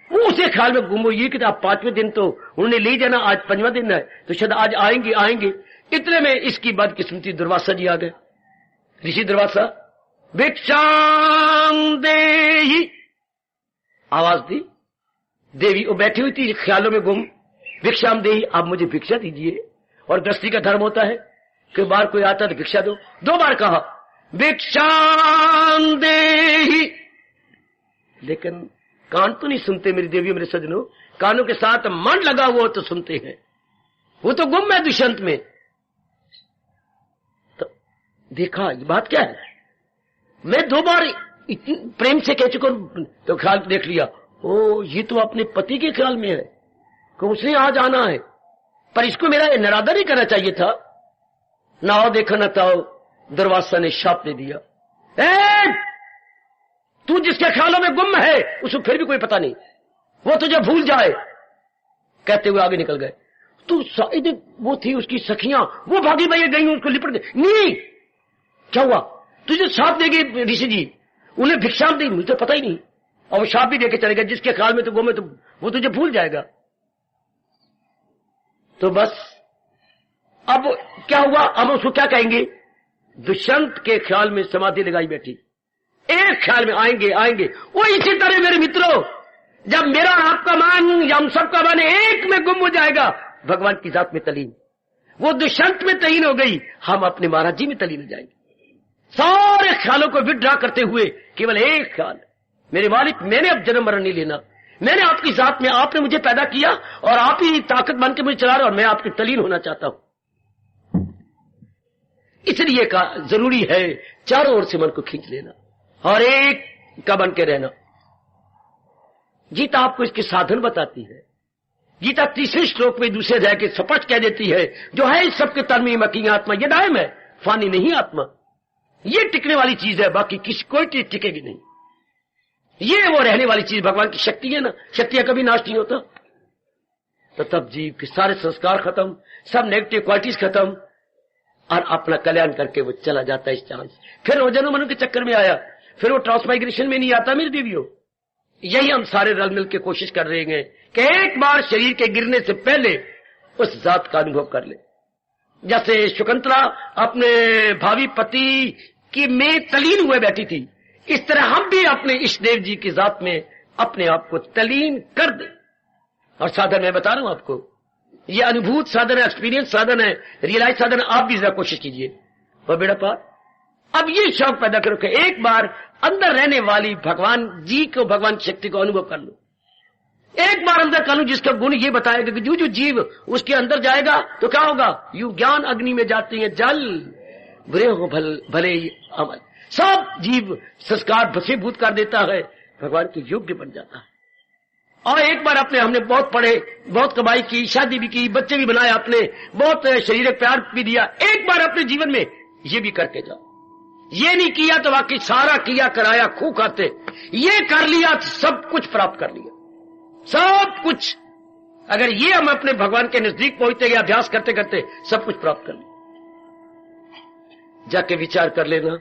वो उसे ख्याल में गुम हुई कि आप 5वें दिन तो उन्होंने ले जाना, आज 5वां दिन है तो शायद आज आएंगे। इतने में इसकी बदकिस्मती दुर्वासा जी आ गए। ऋषि दुर्वासा, भिक्षाम देहि, आवाज दी। देवी वो बैठी हुई थी ख्यालों में गुम, भिक्षाम देहि, आप मुझे भिक्षा दीजिए। और गृहस्थी का धर्म होता है कि बार कोई आता तो भिक्षा दो। 2 बार कहा भिक्षाम देहि, लेकिन कान तो नहीं सुनते मेरी देवी, मेरे सजनों। कानों के साथ मन लगा हुआ तो सुनते हैं। वो तो गुम है दुष्यंत में। तो देखा ये बात क्या है, मैं 2 बार इतनी प्रेम से कह चुका हूं, तो ख्याल देख लिया, ओ ये तो अपने पति के ख्याल में है कि उसने आज आना है, पर इसको मेरा निरादर नहीं करना चाहिए था। ना हो देखा न तो दुर्वासा ने शाप दे दिया, तू जिसके ख्यालों में गुम है उसको फिर भी कोई पता नहीं, वो तुझे भूल जाए। कहते हुए आगे निकल गए। तो शायद वो थी उसकी सखियां, वो भागी भाई गई, उसको लिपट गई। नहीं, क्या हुआ? तुझे श्राप देंगे ऋषि जी, उन्हें भिक्षा दी, मुझे तो पता ही नहीं, और वो श्राप भी देके चले गए, जिसके ख्याल में तो वो में तो वो तुझे भूल जाएगा। तो बस अब क्या हुआ, हम उसको क्या कहेंगे? दुष्यंत के ख्याल में समाधि लगाई बैठी, एक ख्याल में आएंगे आएंगे। वो इसी तरह मेरे मित्रों, जब मेरा आपका मान या हम सबका मान एक में गुम हो जाएगा, भगवान की जात में तलीन, वो दुष्यंत में तलीन हो गई, हम अपने महाराज जी में तलीन हो जाएंगे। सारे ख्यालों को विड्रा करते हुए केवल एक ख्याल, मेरे मालिक मैंने अब जन्म मरण नहीं लेना, मैंने आपकी जात में, आपने मुझे पैदा किया और आप ही ताकत बन के मुझे चला रहे, और मैं आपके तलीन होना चाहता हूं। इसलिए का जरूरी है चारों ओर से मन को खींच लेना और एक का बन के रहना। गीता आपको इसके साधन बताती है। गीता तीसरे श्लोक में दूसरे अध्याय के स्पष्ट कह देती है, जो है इस सबके तन में मकी आत्मा, ये दायम है, फानी नहीं आत्मा, ये टिकने वाली चीज है, बाकी किसी कोई चीज टिकेगी नहीं। ये वो रहने वाली चीज भगवान की शक्ति है ना, शक्तियां कभी नाश नहीं होता। तो तब जीव के सारे संस्कार खत्म, सब नेगेटिव क्वालिटीज खत्म, और अपना कल्याण करके वो चला जाता है इस चांस। फिर वो जन्म मरण के चक्कर में आया, फिर वो ट्रांसमाइग्रेशन में नहीं आता मेरी देवियों। यही हम सारे रल मिल के कोशिश कर रहे हैं कि एक बार शरीर के गिरने से पहले उस जात का अनुभव कर ले। जैसे शकुंतला अपने भावी पति की में तलीन हुए बैठी थी, इस तरह हम भी अपने इष्टदेव जी की जात में अपने आप को तलीन कर दे। और साधन मैं बता रहा हूं आपको, ये अनुभूत साधन है, एक्सपीरियंस साधन है, रियलाइज साधन है। आप भी जरा कोशिश कीजिए और बेड़ा पार। अब ये शौक पैदा करो कि एक बार अंदर रहने वाली भगवान जी को, भगवान शक्ति को अनुभव कर लो। एक बार अंदर कर लो, जिसका गुण ये बताएगा कि जो जो जीव उसके अंदर जाएगा तो क्या होगा, यू ज्ञान अग्नि में जाते हैं जल, बुरे हो भले ही अमल, सब जीव संस्कार भस्मीभूत कर देता है, भगवान के योग्य बन जाता है। और एक बार अपने हमने बहुत पढ़े, बहुत कमाई की, शादी भी की, बच्चे भी बनाए, अपने बहुत शरीर प्यार भी दिया, एक बार अपने जीवन में ये भी करके जाओ। ये नहीं किया तो बाकी सारा किया कराया खूह खाते, ये कर लिया तो सब कुछ प्राप्त कर लिया, सब कुछ। अगर ये हम अपने भगवान के नजदीक पहुंचते गए, अभ्यास करते करते सब कुछ प्राप्त कर लिया। जाके विचार कर लेना,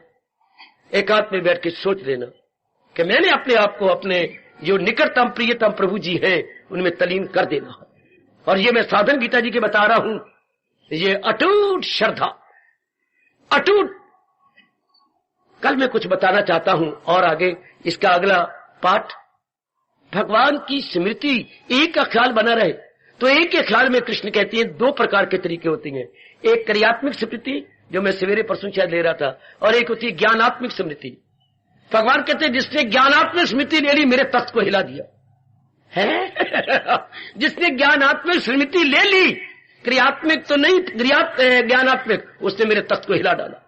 एकांत में बैठ के सोच लेना कि मैंने अपने आप को अपने जो निकटतम प्रियतम प्रभु जी है उनमें तलीन कर देना। और ये मैं साधन गीता जी के बता रहा हूं, ये अटूट श्रद्धा, अटूट। कल मैं कुछ बताना चाहता हूं और आगे इसका अगला पाठ, भगवान की स्मृति एक का ख्याल बना रहे। तो एक के ख्याल में कृष्ण कहती है दो प्रकार के तरीके होते हैं, एक क्रियात्मक स्मृति जो मैं सवेरे परसों शायद ले रहा था, और एक होती है ज्ञानात्मक स्मृति। भगवान कहते हैं जिसने ज्ञानात्मक स्मृति ले ली मेरे तख्त को हिला दिया है। जिसने ज्ञानात्मक स्मृति ले ली, क्रियात्मक तो नहीं, ज्ञानात्मक, उसने मेरे तख्त को हिला डाला।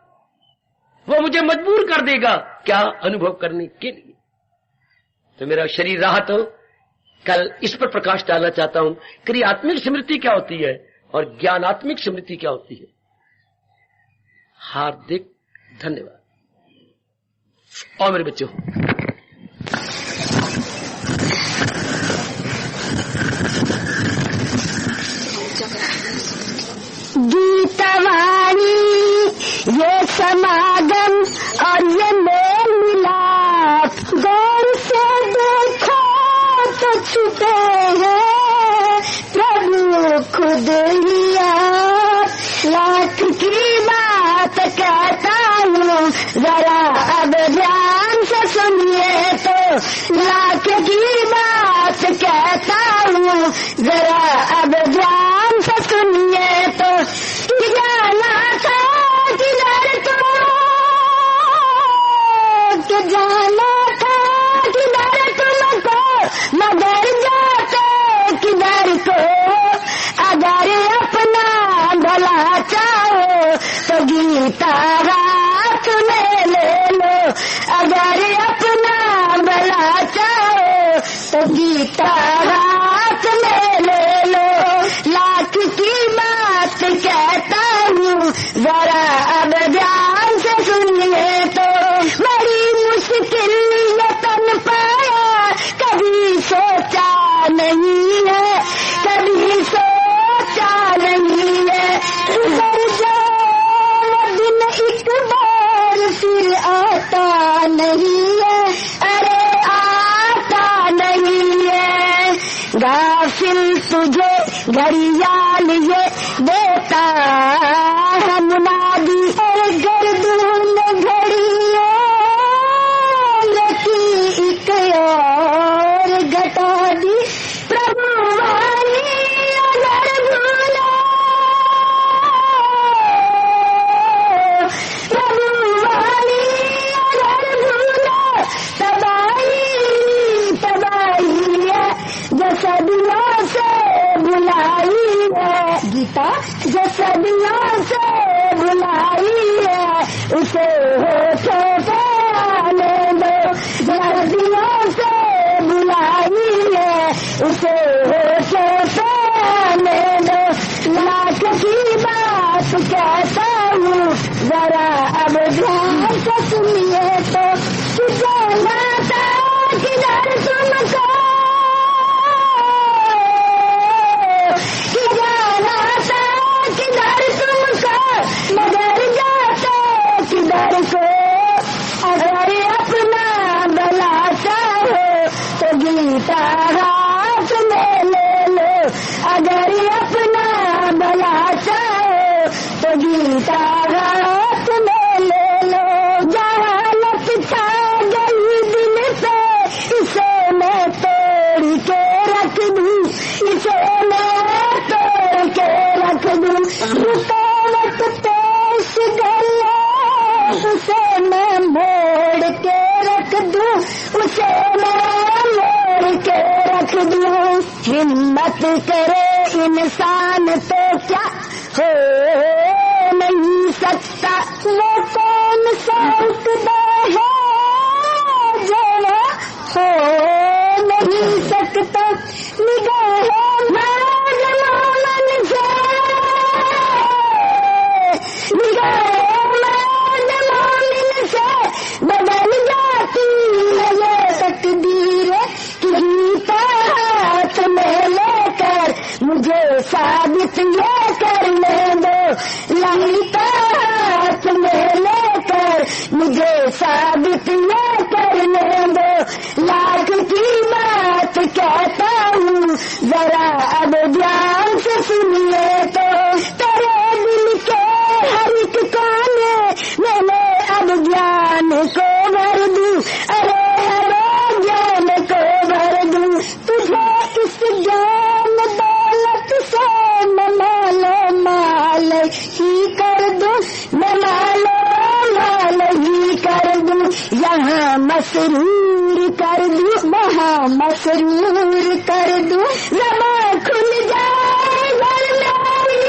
वो मुझे मजबूर कर देगा क्या, अनुभव करने के लिए। तो मेरा शरीर राहत हो, कल इस पर प्रकाश डालना चाहता हूं, क्रियात्मक स्मृति क्या होती है और ज्ञानात्मक स्मृति क्या होती है। हार्दिक धन्यवाद। और मेरे बच्चों, गीतवाणी ये समागम और ये मेल मिलाप, गौर से देखो तो छुपे हैं प्रभु खुद ही आप। लाख की बात कहता हूँ जरा अब ध्यान से सुनिए तो, लाख की बात कहता हूँ जरा अब ध्यान से सुनिए तो। जाना था किधर तो, जाना था किधर तुमको, मगर जाते किधर को। अगर अपना भला चाहो तो गीता हाथ में ले लो, अगर अपना भला चाहो तो गीता हाथ में ले लो। लाख की बात कहता हूँ जरा अब ध्यान से सुनिए तो। बड़ी मुश्किल ये तन पाया, कभी सोचा नहीं है, कभी सोचा नहीं है। दिन एक बार फिर गाफिल तुझे घड़ियाल ये देता है मुनादी। और गर्दून घड़ियों की एक और घटा दी। प्रभु वाली अगर भूलो, प्रभु वाली अगर भूलो, तबाही तबाही है जो सदियों से बुलाई है। गीता जो सदियों से बुलाई है उसे होठों पे आने दो। सदियों से बुलाई है उसे होठों पे आने दो। लाख की बात कहता हूँ जरा अब ध्यान से सुनिए तो। कि जाना था किधर तुमको, कि जाना था किधर तुमको, मगर जाते किधर को। अगर अपना भला चाहो तो गीता हाथ में ले लो। अगर अपना भला चाहो तो गीता हाथ में ले लो। जहालत छा गई दिल पे इसे मैं तोड़ के रख दूं, इसे मैं तोड़ के रख दूं। रुकावट पेश गले उसे मैं मोड़ के रख दूं, उसे मैं मोड़ के रख दूं। हिम्मत करे इंसान तो क्या हो नहीं सकता। वो कौन सा उतबा है जो हो नहीं सकता। निगाह माज मोमन से, निगाह माज मोमिन से बदल जाती है ये तकदीर। कि गीता हाथ में लेकर मुझे साबित ये करने दो। गीता हाथ में लेकर मुझे साबित ये करने दो। लाख की बात कहता हूँ जरा अब ध्यान से सुनिए तो। तेरे दिल के हर एक कोने मैंने अब ज्ञान को भर दूं। अरे अरे ज्ञान को भर दूं। तुझे इस ज्ञान दौलत से मैं मालो माल ही कर दूं, मैं मालो माल ही कर दूं। यहाँ मसरूर कर दूं, वहाँ मसरूर कर दूं। ज़बान खुल जाए घर मेरी,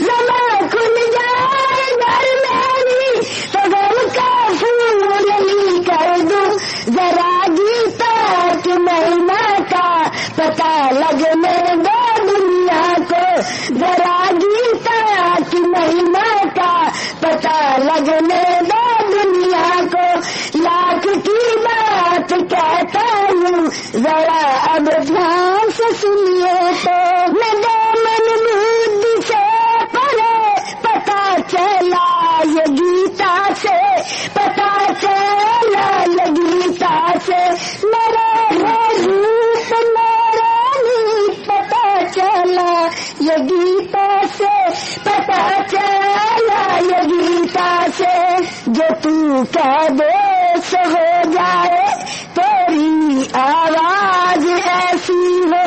ज़बान खुल जाए घर मेरी तो गम का फूल ही कर दूं। जरा गीता की महिमा का पता लगने दो दुनिया को। जरा गीता की महिमा का पता लगने दो दुनिया को। लाख की बात कहता हूँ जरा अब ध्यान से सुनिए तो। मैं दामन बुद्धि से पढ़े पता चला ये गीता से, पता चला ये गीता से। मेरा है रूप मेरा नीत पता चला ये गीता से, पता चला ये गीता से। जो तू कह दे सो हो जाए, तेरी आवाज ऐसी हो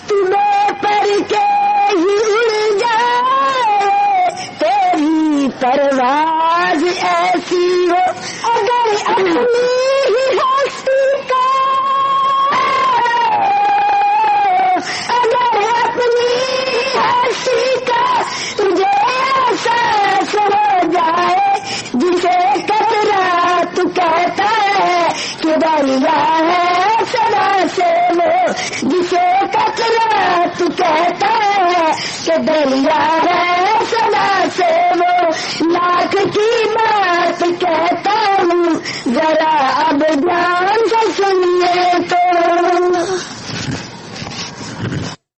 तुम्हें पर के ही उड़ जाए। तेरी परवाज ऐसी हो अगर अपनी ही हस्ती का, अगर अपनी हस्ती का तुझे एहसास हो जाए। जिसे कतरा तू कहता है कि दरिया है सदा से वो, जिसे कतरा तू कहता है कि दरिया है सदा से वो। लाख की बात कहता हूँ जरा अब ध्यान